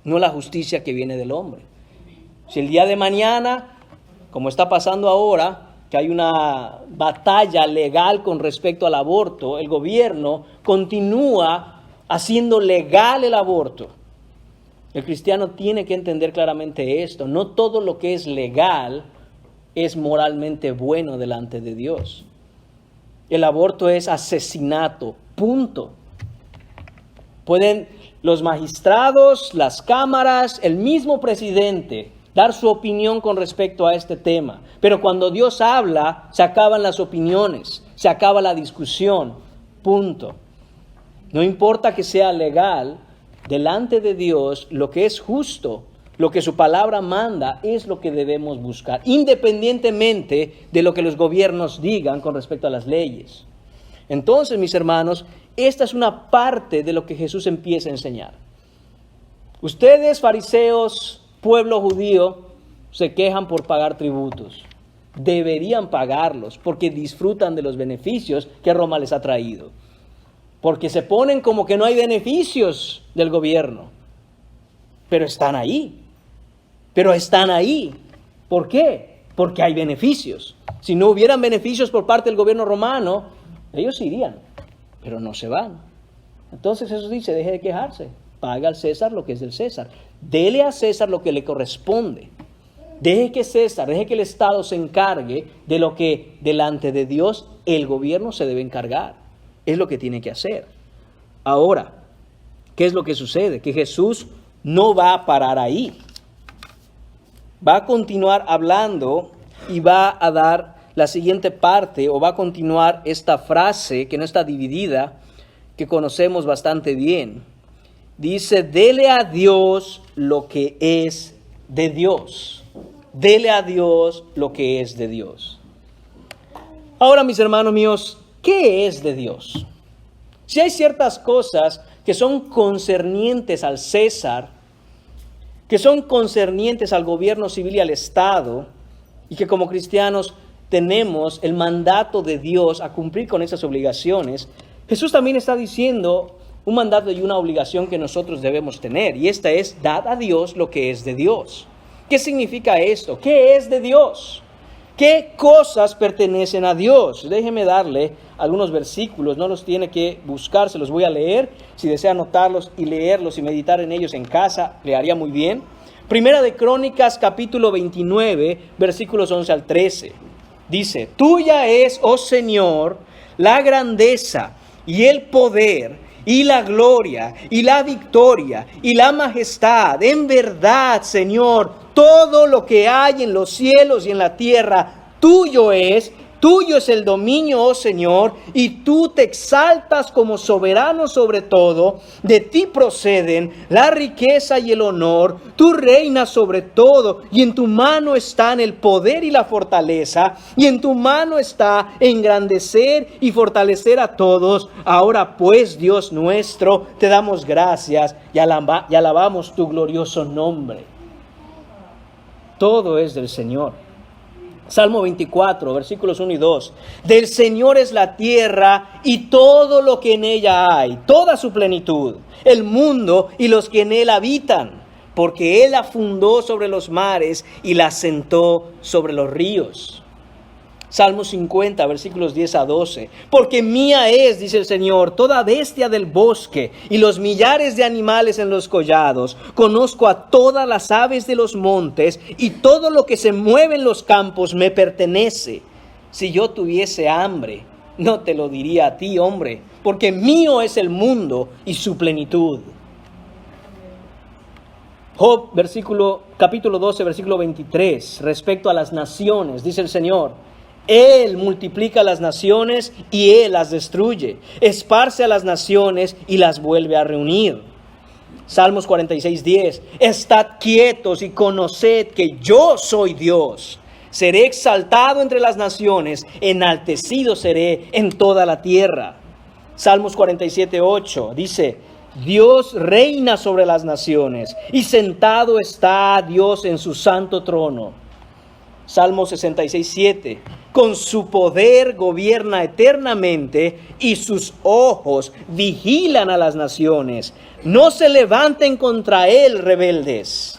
no la justicia que viene del hombre. Si el día de mañana, como está pasando ahora, que hay una batalla legal con respecto al aborto, el gobierno continúa haciendo legal el aborto. El cristiano tiene que entender claramente esto. No todo lo que es legal es moralmente bueno delante de Dios. El aborto es asesinato, punto. Pueden los magistrados, las cámaras, el mismo presidente dar su opinión con respecto a este tema. Pero cuando Dios habla, se acaban las opiniones, se acaba la discusión, punto. No importa que sea legal, delante de Dios, lo que es justo, lo que su palabra manda, es lo que debemos buscar, independientemente de lo que los gobiernos digan con respecto a las leyes. Entonces, mis hermanos, esta es una parte de lo que Jesús empieza a enseñar. Ustedes, fariseos, pueblo judío, se quejan por pagar tributos. Deberían pagarlos porque disfrutan de los beneficios que Roma les ha traído. Porque se ponen como que no hay beneficios del gobierno. Pero están ahí. ¿Por qué? Porque hay beneficios. Si no hubieran beneficios por parte del gobierno romano, ellos irían, pero no se van. Entonces Jesús dice, deje de quejarse. Paga al César lo que es del César. Dele a César lo que le corresponde. Deje que el Estado se encargue de lo que delante de Dios el gobierno se debe encargar. Es lo que tiene que hacer. Ahora, ¿qué es lo que sucede? Que Jesús no va a parar ahí. Va a continuar hablando y va a dar la siguiente parte, o va a continuar esta frase que no está dividida, que conocemos bastante bien. Dice, dele a Dios lo que es de Dios. Dele a Dios lo que es de Dios. Ahora, mis hermanos míos, ¿qué es de Dios? Si hay ciertas cosas que son concernientes al César, que son concernientes al gobierno civil y al Estado, y que como cristianos tenemos el mandato de Dios a cumplir con esas obligaciones, Jesús también está diciendo un mandato y una obligación que nosotros debemos tener, y esta es: dad a Dios lo que es de Dios. ¿Qué significa esto? ¿Qué es de Dios? ¿Qué cosas pertenecen a Dios? Déjeme darle algunos versículos, no los tiene que buscar, se los voy a leer. Si desea anotarlos y leerlos y meditar en ellos en casa, le haría muy bien. Primera de Crónicas, capítulo 29, versículos 11 al 13. Dice: tuya es, oh Señor, la grandeza y el poder y la gloria y la victoria y la majestad. En verdad, Señor, todo lo que hay en los cielos y en la tierra, tuyo es el dominio, oh Señor, y tú te exaltas como soberano sobre todo. De ti proceden la riqueza y el honor, tú reinas sobre todo, y en tu mano están el poder y la fortaleza, y en tu mano está engrandecer y fortalecer a todos. Ahora pues, Dios nuestro, te damos gracias y alabamos tu glorioso nombre. Todo es del Señor. Salmo 24, versículos 1 y 2. Del Señor es la tierra y todo lo que en ella hay, toda su plenitud, el mundo y los que en él habitan, porque Él la fundó sobre los mares y la asentó sobre los ríos. Salmo 50, versículos 10 a 12. Porque mía es, dice el Señor, toda bestia del bosque y los millares de animales en los collados. Conozco a todas las aves de los montes y todo lo que se mueve en los campos me pertenece. Si yo tuviese hambre, no te lo diría a ti, hombre, porque mío es el mundo y su plenitud. Job, capítulo 12, versículo 23, respecto a las naciones, dice el Señor: Él multiplica las naciones y Él las destruye. Esparce a las naciones y las vuelve a reunir. Salmos 46, 10. Estad quietos y conoced que yo soy Dios. Seré exaltado entre las naciones, enaltecido seré en toda la tierra. Salmos 47, 8. Dice: Dios reina sobre las naciones y sentado está Dios en su santo trono. Salmo 66, 7. Con su poder gobierna eternamente y sus ojos vigilan a las naciones. No se levanten contra él rebeldes.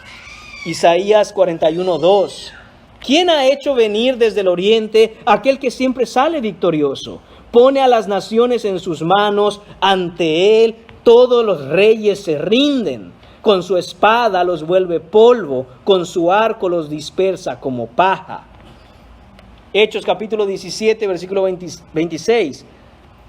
Isaías 41, 2. ¿Quién ha hecho venir desde el oriente aquel que siempre sale victorioso? Pone a las naciones en sus manos, ante él todos los reyes se rinden. Con su espada los vuelve polvo, con su arco los dispersa como paja. Hechos capítulo 17, versículo 26.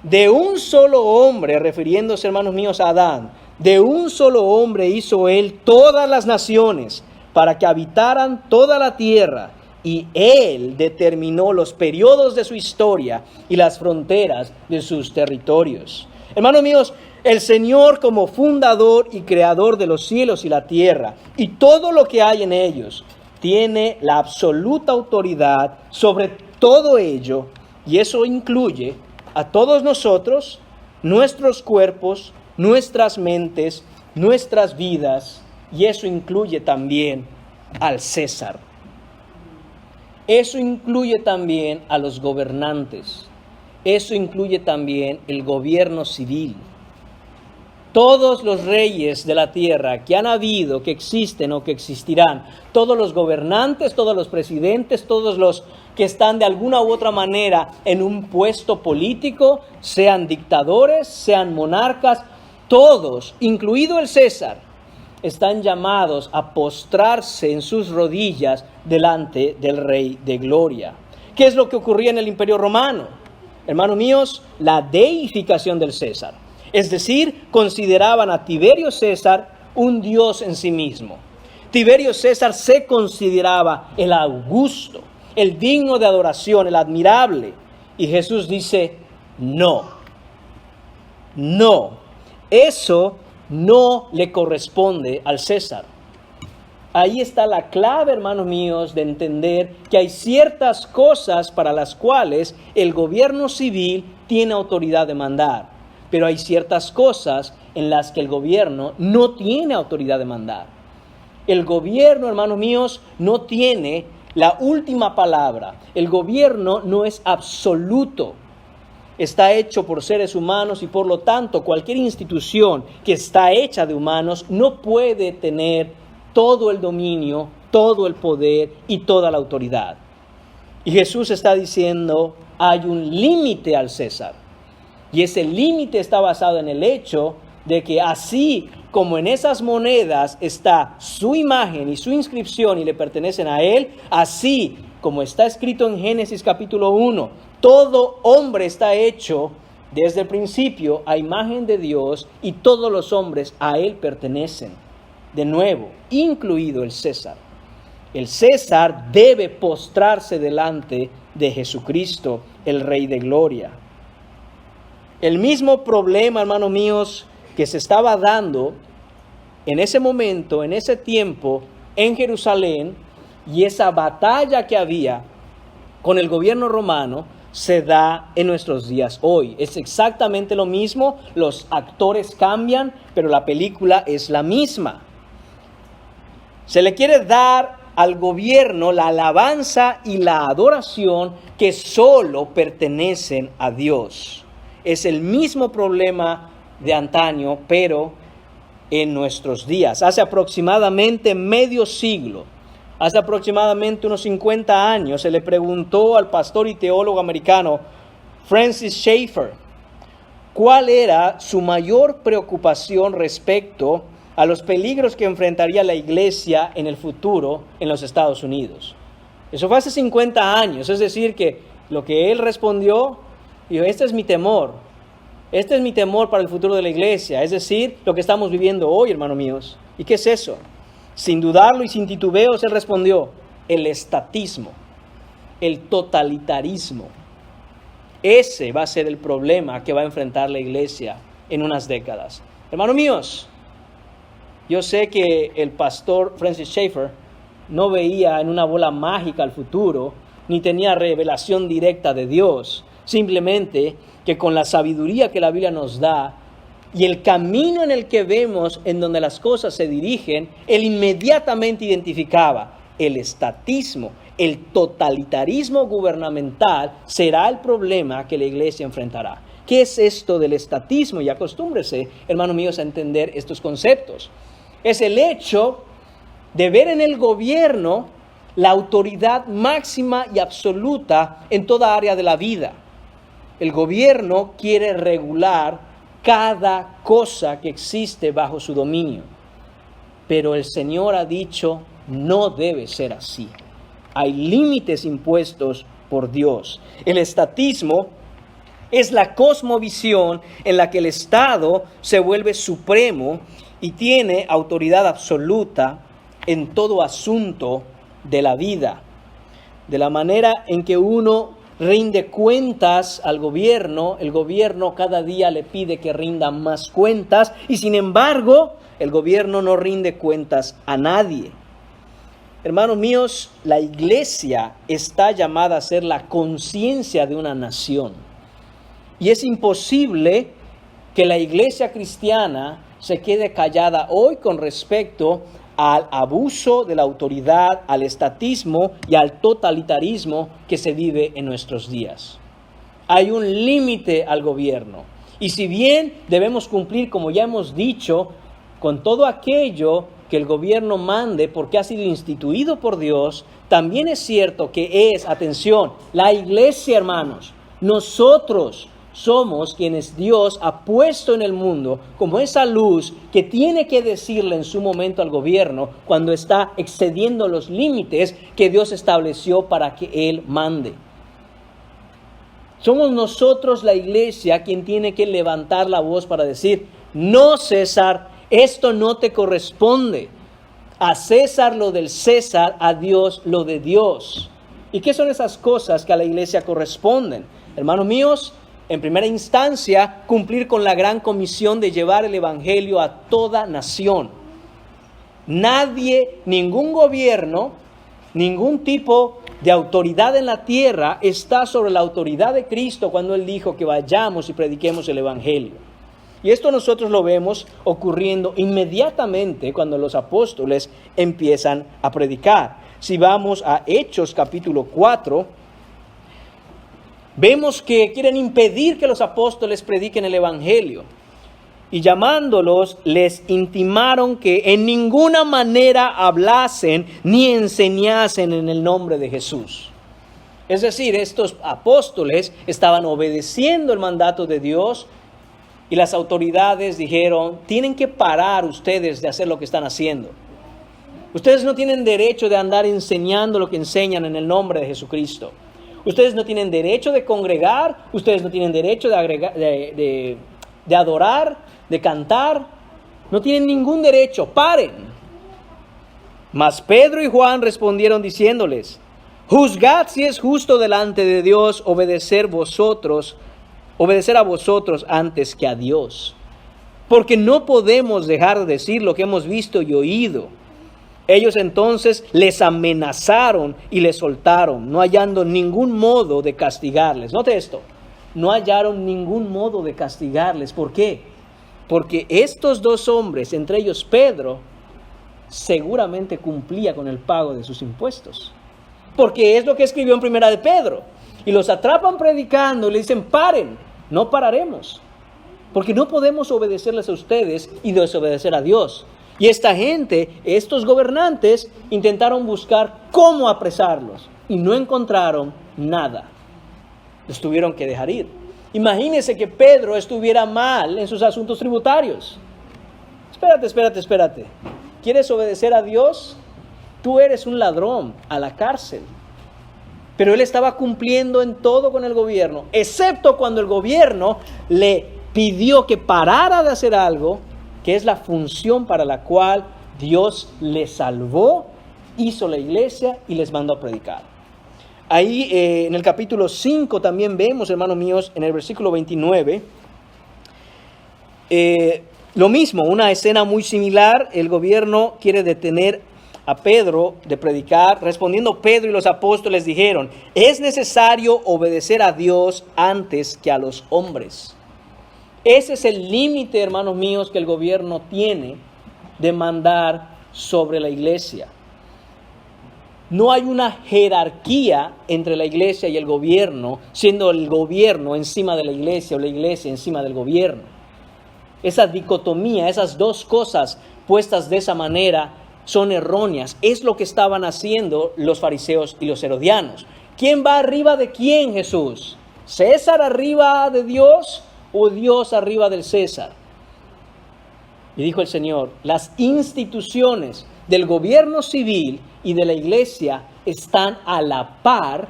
De un solo hombre, refiriéndose, hermanos míos, a Adán, de un solo hombre hizo él todas las naciones para que habitaran toda la tierra, y él determinó los periodos de su historia y las fronteras de sus territorios. Hermanos míos, el Señor como fundador y creador de los cielos y la tierra y todo lo que hay en ellos, tiene la absoluta autoridad sobre todo ello, y eso incluye a todos nosotros, nuestros cuerpos, nuestras mentes, nuestras vidas, y eso incluye también al César. Eso incluye también a los gobernantes. Eso incluye también el gobierno civil. Todos los reyes de la tierra que han habido, que existen o que existirán, todos los gobernantes, todos los presidentes, todos los que están de alguna u otra manera en un puesto político, sean dictadores, sean monarcas, todos, incluido el César, están llamados a postrarse en sus rodillas delante del Rey de Gloria. ¿Qué es lo que ocurría en el Imperio Romano? Hermanos míos, la deificación del César. Es decir, consideraban a Tiberio César un dios en sí mismo. Tiberio César se consideraba el augusto, el digno de adoración, el admirable. Y Jesús dice: no, eso no le corresponde al César. Ahí está la clave, hermanos míos, de entender que hay ciertas cosas para las cuales el gobierno civil tiene autoridad de mandar, pero hay ciertas cosas en las que el gobierno no tiene autoridad de mandar. El gobierno, hermanos míos, no tiene la última palabra. El gobierno no es absoluto. Está hecho por seres humanos y por lo tanto cualquier institución que está hecha de humanos no puede tener todo el dominio, todo el poder y toda la autoridad. Y Jesús está diciendo, hay un límite al César. Y ese límite está basado en el hecho de que así como en esas monedas está su imagen y su inscripción y le pertenecen a él, así como está escrito en Génesis capítulo 1, todo hombre está hecho desde el principio a imagen de Dios y todos los hombres a él pertenecen. De nuevo, incluido el César. El César debe postrarse delante de Jesucristo, el Rey de Gloria. El mismo problema, hermanos míos, que se estaba dando en ese momento, en ese tiempo, en Jerusalén, y esa batalla que había con el gobierno romano, se da en nuestros días hoy. Es exactamente lo mismo, los actores cambian, pero la película es la misma. Se le quiere dar al gobierno la alabanza y la adoración que solo pertenecen a Dios. Es el mismo problema de antaño, pero en nuestros días. Hace aproximadamente medio siglo, hace aproximadamente unos 50 años, se le preguntó al pastor y teólogo americano Francis Schaeffer cuál era su mayor preocupación respecto a los peligros que enfrentaría la iglesia en el futuro en los Estados Unidos. Eso fue hace 50 años, es decir, que lo que él respondió, dijo, este es mi temor para el futuro de la iglesia, es decir, lo que estamos viviendo hoy, hermanos míos. ¿Y qué es eso? Sin dudarlo y sin titubeos, él respondió, el estatismo, el totalitarismo. Ese va a ser el problema que va a enfrentar la iglesia en unas décadas. Hermanos míos, yo sé que el pastor Francis Schaeffer no veía en una bola mágica el futuro, ni tenía revelación directa de Dios. Simplemente que con la sabiduría que la Biblia nos da y el camino en el que vemos en donde las cosas se dirigen, él inmediatamente identificaba el estatismo, el totalitarismo gubernamental será el problema que la iglesia enfrentará. ¿Qué es esto del estatismo? Y acostúmbrese, hermanos míos, a entender estos conceptos. Es el hecho de ver en el gobierno la autoridad máxima y absoluta en toda área de la vida. El gobierno quiere regular cada cosa que existe bajo su dominio. Pero el Señor ha dicho, no debe ser así. Hay límites impuestos por Dios. El estatismo es la cosmovisión en la que el Estado se vuelve supremo y tiene autoridad absoluta en todo asunto de la vida. De la manera en que uno rinde cuentas al gobierno, el gobierno cada día le pide que rinda más cuentas y sin embargo el gobierno no rinde cuentas a nadie. Hermanos míos, la iglesia está llamada a ser la conciencia de una nación. Y es imposible que la iglesia cristiana se quede callada hoy con respecto al abuso de la autoridad, al estatismo y al totalitarismo que se vive en nuestros días. Hay un límite al gobierno. Y si bien debemos cumplir, como ya hemos dicho, con todo aquello que el gobierno mande porque ha sido instituido por Dios, también es cierto que es, atención, la iglesia, hermanos, nosotros somos quienes Dios ha puesto en el mundo como esa luz que tiene que decirle en su momento al gobierno cuando está excediendo los límites que Dios estableció para que Él mande. Somos nosotros, la iglesia, quien tiene que levantar la voz para decir, no, César, esto no te corresponde. A César lo del César, a Dios lo de Dios. ¿Y qué son esas cosas que a la iglesia corresponden? Hermanos míos, en primera instancia, cumplir con la gran comisión de llevar el evangelio a toda nación. Nadie, ningún gobierno, ningún tipo de autoridad en la tierra está sobre la autoridad de Cristo cuando Él dijo que vayamos y prediquemos el Evangelio. Y esto nosotros lo vemos ocurriendo inmediatamente cuando los apóstoles empiezan a predicar. Si vamos a Hechos capítulo 4, vemos que quieren impedir que los apóstoles prediquen el Evangelio. Y llamándolos, les intimaron que en ninguna manera hablasen ni enseñasen en el nombre de Jesús. Es decir, estos apóstoles estaban obedeciendo el mandato de Dios y las autoridades dijeron, tienen que parar ustedes de hacer lo que están haciendo. Ustedes no tienen derecho de andar enseñando lo que enseñan en el nombre de Jesucristo. Ustedes no tienen derecho de congregar, ustedes no tienen derecho de adorar, de cantar, no tienen ningún derecho, paren. Mas Pedro y Juan respondieron diciéndoles, juzgad si es justo delante de Dios obedecer a vosotros antes que a Dios. Porque no podemos dejar de decir lo que hemos visto y oído. Ellos entonces les amenazaron y les soltaron, no hallando ningún modo de castigarles. Note esto, no hallaron ningún modo de castigarles. ¿Por qué? Porque estos dos hombres, entre ellos Pedro, seguramente cumplía con el pago de sus impuestos. Porque es lo que escribió en Primera de Pedro. Y los atrapan predicando y le dicen, paren, no pararemos. Porque no podemos obedecerles a ustedes y desobedecer a Dios. Y esta gente, estos gobernantes, intentaron buscar cómo apresarlos. Y no encontraron nada. Los tuvieron que dejar ir. Imagínense que Pedro estuviera mal en sus asuntos tributarios. Espérate. ¿Quieres obedecer a Dios? Tú eres un ladrón, a la cárcel. Pero él estaba cumpliendo en todo con el gobierno, excepto cuando el gobierno le pidió que parara de hacer algo, que es la función para la cual Dios le salvó, hizo la iglesia y les mandó a predicar. Ahí en el capítulo 5 también vemos, hermanos míos, en el versículo 29, lo mismo, una escena muy similar. El gobierno quiere detener a Pedro de predicar. Respondiendo Pedro y los apóstoles dijeron, es necesario obedecer a Dios antes que a los hombres. Ese es el límite, hermanos míos, que el gobierno tiene de mandar sobre la iglesia. No hay una jerarquía entre la iglesia y el gobierno, siendo el gobierno encima de la iglesia o la iglesia encima del gobierno. Esa dicotomía, esas dos cosas puestas de esa manera son erróneas. Es lo que estaban haciendo los fariseos y los herodianos. ¿Quién va arriba de quién, Jesús? ¿César arriba de Dios o Dios arriba del César? Y dijo el Señor, las instituciones del gobierno civil y de la iglesia están a la par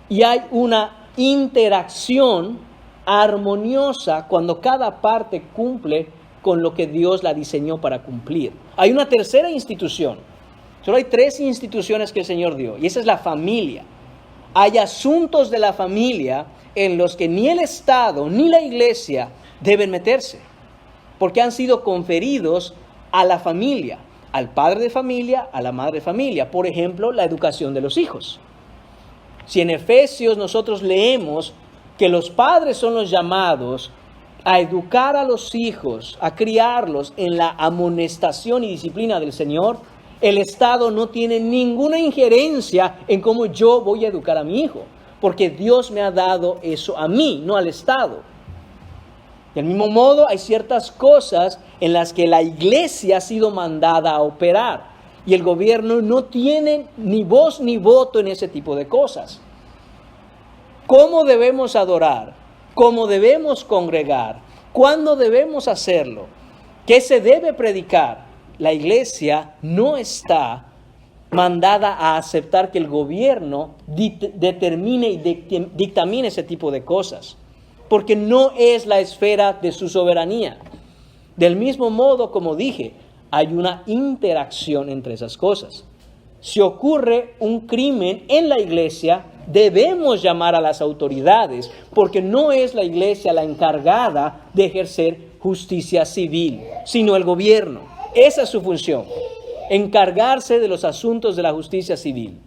y hay una interacción armoniosa cuando cada parte cumple con lo que Dios la diseñó para cumplir. Hay una tercera institución. Solo hay 3 instituciones que el Señor dio y esa es la familia. Hay asuntos de la familia en los que ni el Estado ni la iglesia deben meterse, porque han sido conferidos a la familia, al padre de familia, a la madre de familia. Por ejemplo, la educación de los hijos. Si en Efesios nosotros leemos que los padres son los llamados a educar a los hijos, a criarlos en la amonestación y disciplina del Señor, el Estado no tiene ninguna injerencia en cómo yo voy a educar a mi hijo, porque Dios me ha dado eso a mí, no al Estado. Del mismo modo, hay ciertas cosas en las que la iglesia ha sido mandada a operar y el gobierno no tiene ni voz ni voto en ese tipo de cosas. ¿Cómo debemos adorar? ¿Cómo debemos congregar? ¿Cuándo debemos hacerlo? ¿Qué se debe predicar? La iglesia no está mandada a aceptar que el gobierno determine y dictamine ese tipo de cosas, porque no es la esfera de su soberanía. Del mismo modo, como dije, hay una interacción entre esas cosas. Si ocurre un crimen en la iglesia, debemos llamar a las autoridades, porque no es la iglesia la encargada de ejercer justicia civil, sino el gobierno. Esa es su función. encargarse de los asuntos de la justicia civil.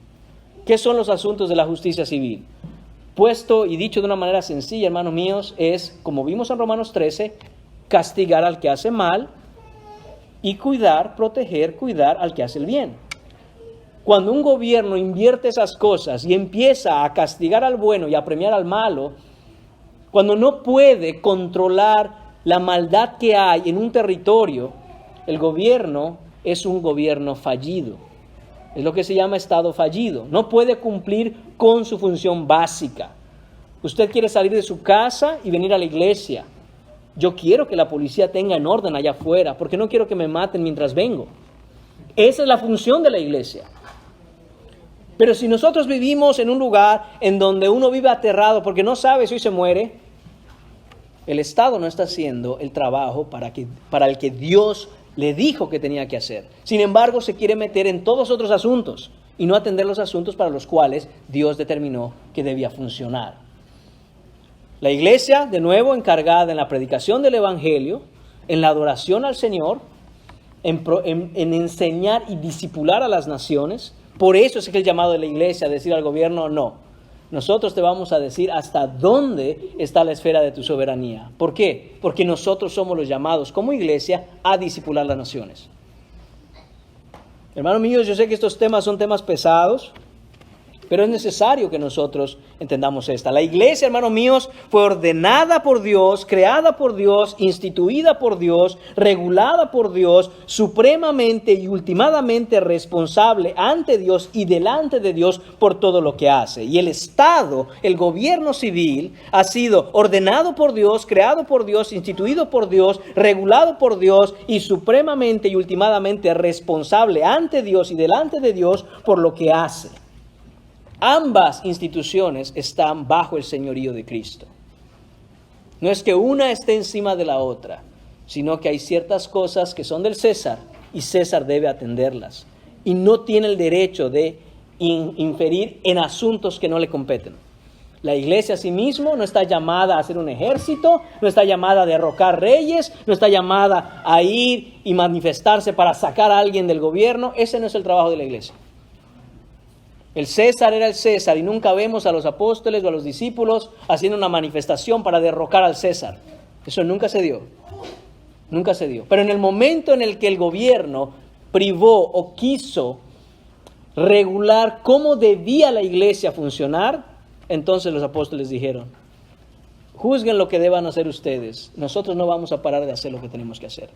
¿Qué son los asuntos de la justicia civil? Puesto y dicho de una manera sencilla, hermanos míos, es, como vimos en Romanos 13, castigar al que hace mal y cuidar al que hace el bien. Cuando un gobierno invierte esas cosas y empieza a castigar al bueno y a premiar al malo, cuando no puede controlar la maldad que hay en un territorio, el gobierno es un gobierno fallido. Es lo que se llama estado fallido. No puede cumplir con su función básica. Usted quiere salir de su casa y venir a la iglesia. Yo quiero que la policía tenga en orden allá afuera, porque no quiero que me maten mientras vengo. Esa es la función de la iglesia. Pero si nosotros vivimos en un lugar en donde uno vive aterrado porque no sabe si hoy se muere, el Estado no está haciendo el trabajo para el que Dios le dijo que tenía que hacer. Sin embargo, se quiere meter en todos otros asuntos y no atender los asuntos para los cuales Dios determinó que debía funcionar. La iglesia, de nuevo, encargada en la predicación del Evangelio, en la adoración al Señor, en enseñar y discipular a las naciones. Por eso es que el llamado de la iglesia a decir al gobierno, no, nosotros te vamos a decir hasta dónde está la esfera de tu soberanía. ¿Por qué? Porque nosotros somos los llamados como iglesia a discipular las naciones. Hermanos míos, yo sé que estos temas son temas pesados, pero es necesario que nosotros entendamos esta. La iglesia, hermanos míos, fue ordenada por Dios, creada por Dios, instituida por Dios, regulada por Dios, supremamente y ultimadamente responsable ante Dios y delante de Dios por todo lo que hace. Y el Estado, el gobierno civil, ha sido ordenado por Dios, creado por Dios, instituido por Dios, regulado por Dios y supremamente y ultimadamente responsable ante Dios y delante de Dios por lo que hace. Ambas instituciones están bajo el señorío de Cristo. No es que una esté encima de la otra, sino que hay ciertas cosas que son del César y César debe atenderlas. Y no tiene el derecho de inferir en asuntos que no le competen. La iglesia asimismo no está llamada a hacer un ejército, no está llamada a derrocar reyes, no está llamada a ir y manifestarse para sacar a alguien del gobierno. Ese no es el trabajo de la iglesia. El César era el César y nunca vemos a los apóstoles o a los discípulos haciendo una manifestación para derrocar al César. Eso nunca se dio. Nunca se dio. Pero en el momento en el que el gobierno privó o quiso regular cómo debía la iglesia funcionar, entonces los apóstoles dijeron, juzguen lo que deban hacer ustedes. Nosotros no vamos a parar de hacer lo que tenemos que hacer.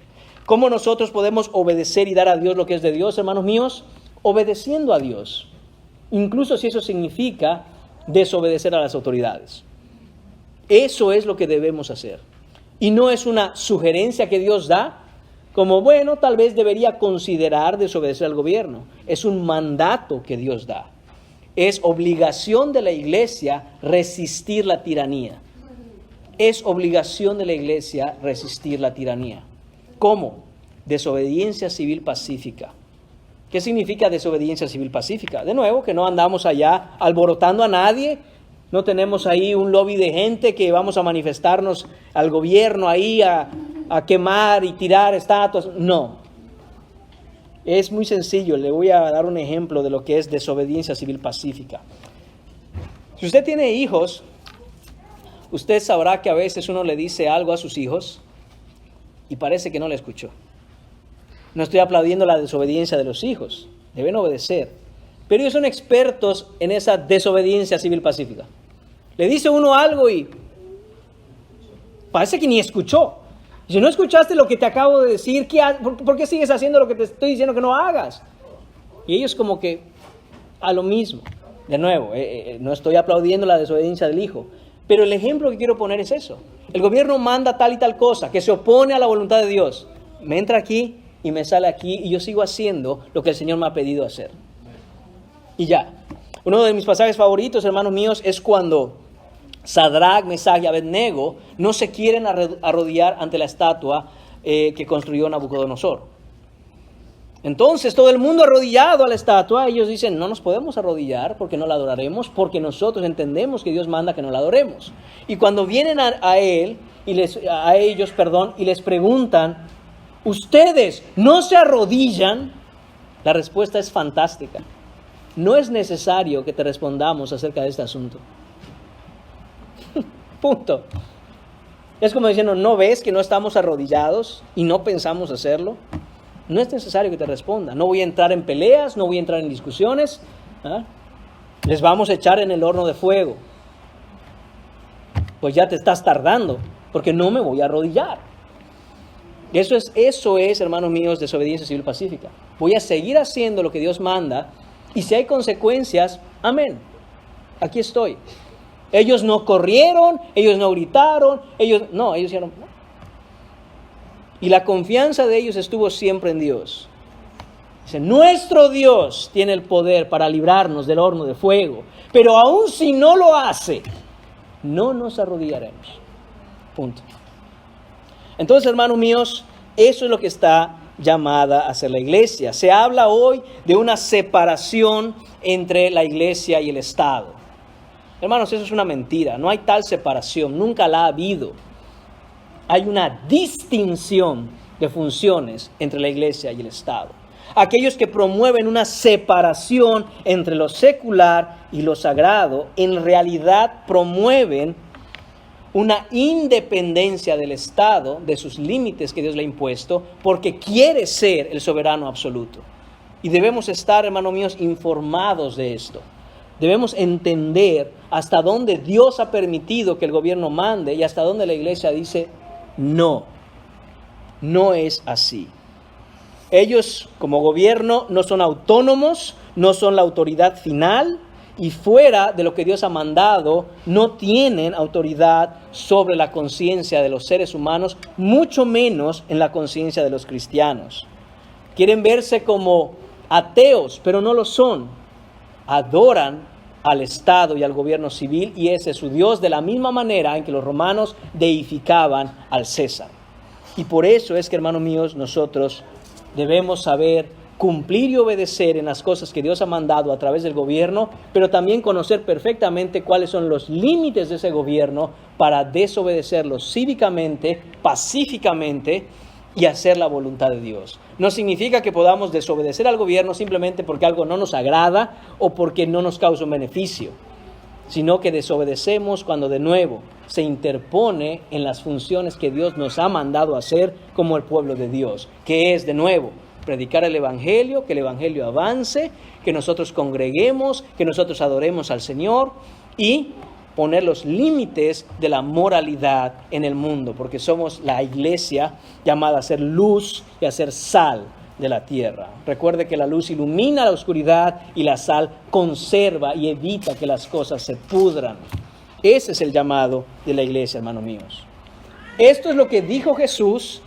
¿Cómo nosotros podemos obedecer y dar a Dios lo que es de Dios, hermanos míos? Obedeciendo a Dios. Incluso si eso significa desobedecer a las autoridades. Eso es lo que debemos hacer. Y no es una sugerencia que Dios da, como bueno, tal vez debería considerar desobedecer al gobierno. Es un mandato que Dios da. Es obligación de la iglesia resistir la tiranía. Es obligación de la iglesia resistir la tiranía. ¿Cómo? Desobediencia civil pacífica. ¿Qué significa desobediencia civil pacífica? De nuevo, que no andamos allá alborotando a nadie, no tenemos ahí un lobby de gente que vamos a manifestarnos al gobierno ahí a quemar y tirar estatuas. No. Es muy sencillo, le voy a dar un ejemplo de lo que es desobediencia civil pacífica. Si usted tiene hijos, usted sabrá que a veces uno le dice algo a sus hijos y parece que no le escuchó. No estoy aplaudiendo la desobediencia de los hijos, deben obedecer. Pero ellos son expertos en esa desobediencia civil pacífica. Le dice uno algo y parece que ni escuchó. Si no escuchaste lo que te acabo de decir, ¿por qué sigues haciendo lo que te estoy diciendo que no hagas? Y ellos como que a lo mismo. De nuevo, no estoy aplaudiendo la desobediencia del hijo. Pero el ejemplo que quiero poner es eso. El gobierno manda tal y tal cosa que se opone a la voluntad de Dios. Me entra aquí y me sale aquí y yo sigo haciendo lo que el Señor me ha pedido hacer. Y ya. Uno de mis pasajes favoritos, hermanos míos, es cuando Sadrach, Mesach y Abednego no se quieren arrodillar ante la estatua que construyó Nabucodonosor. Entonces todo el mundo arrodillado a la estatua, ellos dicen, no nos podemos arrodillar porque no la adoraremos, porque nosotros entendemos que Dios manda que no la adoremos. Y cuando vienen a ellos, y les preguntan, ¿ustedes no se arrodillan? La respuesta es fantástica. No es necesario que te respondamos acerca de este asunto. Punto. Es como diciendo, ¿no ves que no estamos arrodillados y no pensamos hacerlo? No es necesario que te responda. No voy a entrar en peleas, no voy a entrar en discusiones. Les vamos a echar en el horno de fuego. Pues ya te estás tardando, porque no me voy a arrodillar. Eso es, hermanos míos, desobediencia civil pacífica. Voy a seguir haciendo lo que Dios manda, y si hay consecuencias, amén. Aquí estoy. Ellos no corrieron, ellos no gritaron, ellos dijeron. Y la confianza de ellos estuvo siempre en Dios. Dice, nuestro Dios tiene el poder para librarnos del horno de fuego, pero aun si no lo hace, no nos arrodillaremos. Punto. Entonces, hermanos míos, eso es lo que está llamada a hacer la iglesia. Se habla hoy de una separación entre la iglesia y el Estado. Hermanos, eso es una mentira. No hay tal separación, nunca la ha habido. Hay una distinción de funciones entre la iglesia y el Estado. Aquellos que promueven una separación entre lo secular y lo sagrado, en realidad promueven una independencia del Estado de sus límites que Dios le ha impuesto, porque quiere ser el soberano absoluto. Y debemos estar, hermanos míos, informados de esto. Debemos entender hasta dónde Dios ha permitido que el gobierno mande y hasta dónde la iglesia dice, no es así. Ellos, como gobierno, no son autónomos, no son la autoridad final, y fuera de lo que Dios ha mandado, no tienen autoridad sobre la conciencia de los seres humanos, mucho menos en la conciencia de los cristianos. Quieren verse como ateos, pero no lo son. Adoran al Estado y al gobierno civil, y ese es su Dios, de la misma manera en que los romanos deificaban al César. Y por eso es que, hermanos míos, nosotros debemos saber cumplir y obedecer en las cosas que Dios ha mandado a través del gobierno, pero también conocer perfectamente cuáles son los límites de ese gobierno para desobedecerlo cívicamente, pacíficamente y hacer la voluntad de Dios. No significa que podamos desobedecer al gobierno simplemente porque algo no nos agrada o porque no nos causa un beneficio, sino que desobedecemos cuando de nuevo se interpone en las funciones que Dios nos ha mandado hacer como el pueblo de Dios, que es de nuevo predicar el Evangelio, que el Evangelio avance, que nosotros congreguemos, que nosotros adoremos al Señor y poner los límites de la moralidad en el mundo, porque somos la iglesia llamada a ser luz y a ser sal de la tierra. Recuerde que la luz ilumina la oscuridad y la sal conserva y evita que las cosas se pudran. Ese es el llamado de la iglesia, hermanos míos. Esto es lo que dijo Jesús.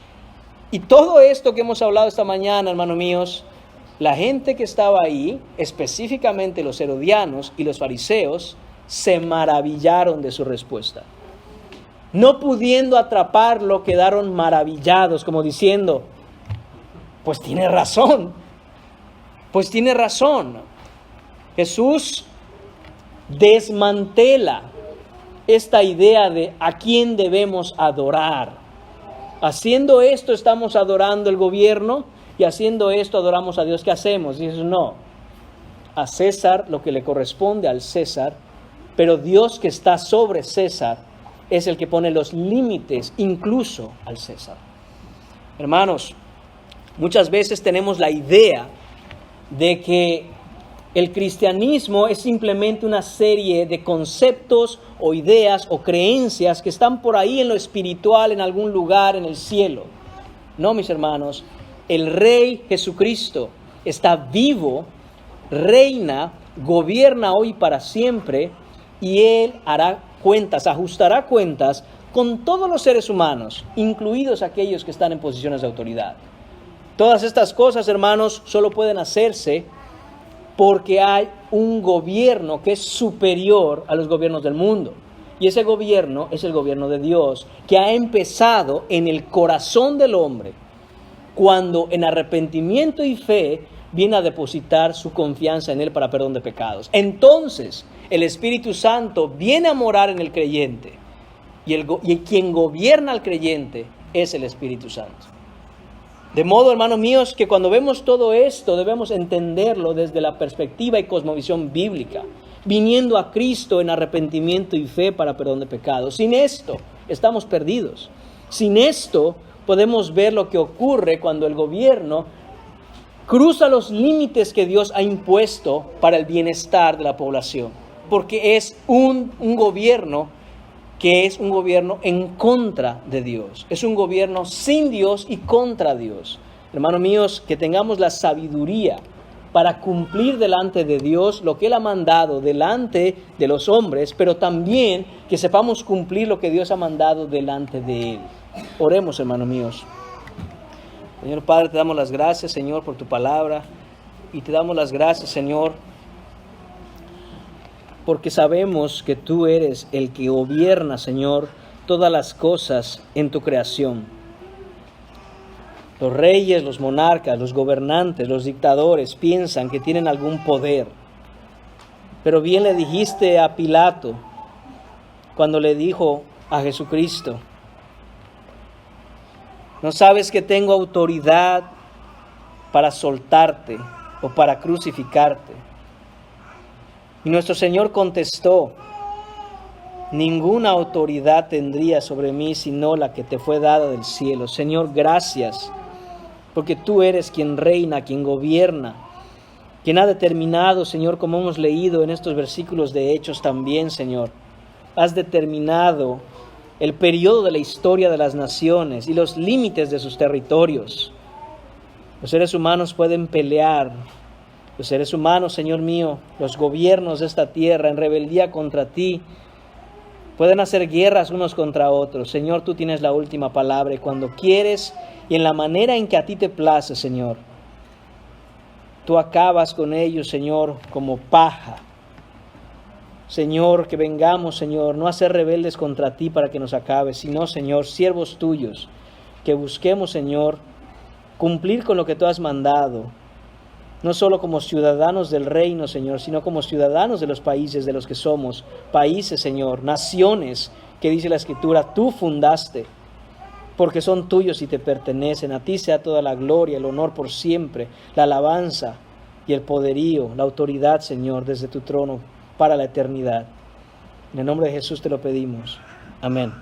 Y todo esto que hemos hablado esta mañana, hermanos míos, la gente que estaba ahí, específicamente los herodianos y los fariseos, se maravillaron de su respuesta. No pudiendo atraparlo, quedaron maravillados, como diciendo, pues tiene razón. Jesús desmantela esta idea de a quién debemos adorar. Haciendo esto estamos adorando el gobierno y haciendo esto adoramos a Dios. ¿Qué hacemos? Dices, no, a César lo que le corresponde al César, pero Dios que está sobre César es el que pone los límites incluso al César. Hermanos, muchas veces tenemos la idea de que el cristianismo es simplemente una serie de conceptos o ideas o creencias que están por ahí en lo espiritual, en algún lugar en el cielo. No, mis hermanos, el Rey Jesucristo está vivo, reina, gobierna hoy para siempre, y Él ajustará cuentas con todos los seres humanos, incluidos aquellos que están en posiciones de autoridad. Todas estas cosas, hermanos, solo pueden hacerse porque hay un gobierno que es superior a los gobiernos del mundo. Y ese gobierno es el gobierno de Dios, que ha empezado en el corazón del hombre, cuando en arrepentimiento y fe viene a depositar su confianza en Él para perdón de pecados. Entonces, el Espíritu Santo viene a morar en el creyente, y quien gobierna al creyente es el Espíritu Santo. De modo, hermanos míos, que cuando vemos todo esto debemos entenderlo desde la perspectiva y cosmovisión bíblica, viniendo a Cristo en arrepentimiento y fe para perdón de pecados. Sin esto estamos perdidos. Sin esto podemos ver lo que ocurre cuando el gobierno cruza los límites que Dios ha impuesto para el bienestar de la población, porque es un gobierno que es un gobierno en contra de Dios. Es un gobierno sin Dios y contra Dios. Hermanos míos, que tengamos la sabiduría para cumplir delante de Dios lo que Él ha mandado delante de los hombres, pero también que sepamos cumplir lo que Dios ha mandado delante de Él. Oremos, hermanos míos. Señor Padre, te damos las gracias, Señor, por tu palabra, y te damos las gracias, Señor, porque sabemos que tú eres el que gobierna, Señor, todas las cosas en tu creación. Los reyes, los monarcas, los gobernantes, los dictadores piensan que tienen algún poder. Pero bien le dijiste a Pilato cuando le dijo a Jesucristo: ¿no sabes que tengo autoridad para soltarte o para crucificarte? Y nuestro Señor contestó: ninguna autoridad tendría sobre mí sino la que te fue dada del cielo. Señor, gracias, porque tú eres quien reina, quien gobierna, quien ha determinado, Señor, como hemos leído en estos versículos de Hechos también, Señor, has determinado el periodo de la historia de las naciones y los límites de sus territorios. Los seres humanos pueden pelear. Los seres humanos, Señor mío, los gobiernos de esta tierra en rebeldía contra ti, pueden hacer guerras unos contra otros. Señor, tú tienes la última palabra, y cuando quieres y en la manera en que a ti te place, Señor, tú acabas con ellos, Señor, como paja. Señor, que vengamos, Señor, no a ser rebeldes contra ti para que nos acabes, sino, Señor, siervos tuyos, que busquemos, Señor, cumplir con lo que tú has mandado, no solo como ciudadanos del reino, Señor, sino como ciudadanos de los países de los que somos, países, Señor, naciones, que dice la Escritura, tú fundaste, porque son tuyos y te pertenecen. A ti sea toda la gloria, el honor por siempre, la alabanza y el poderío, la autoridad, Señor, desde tu trono para la eternidad. En el nombre de Jesús te lo pedimos. Amén.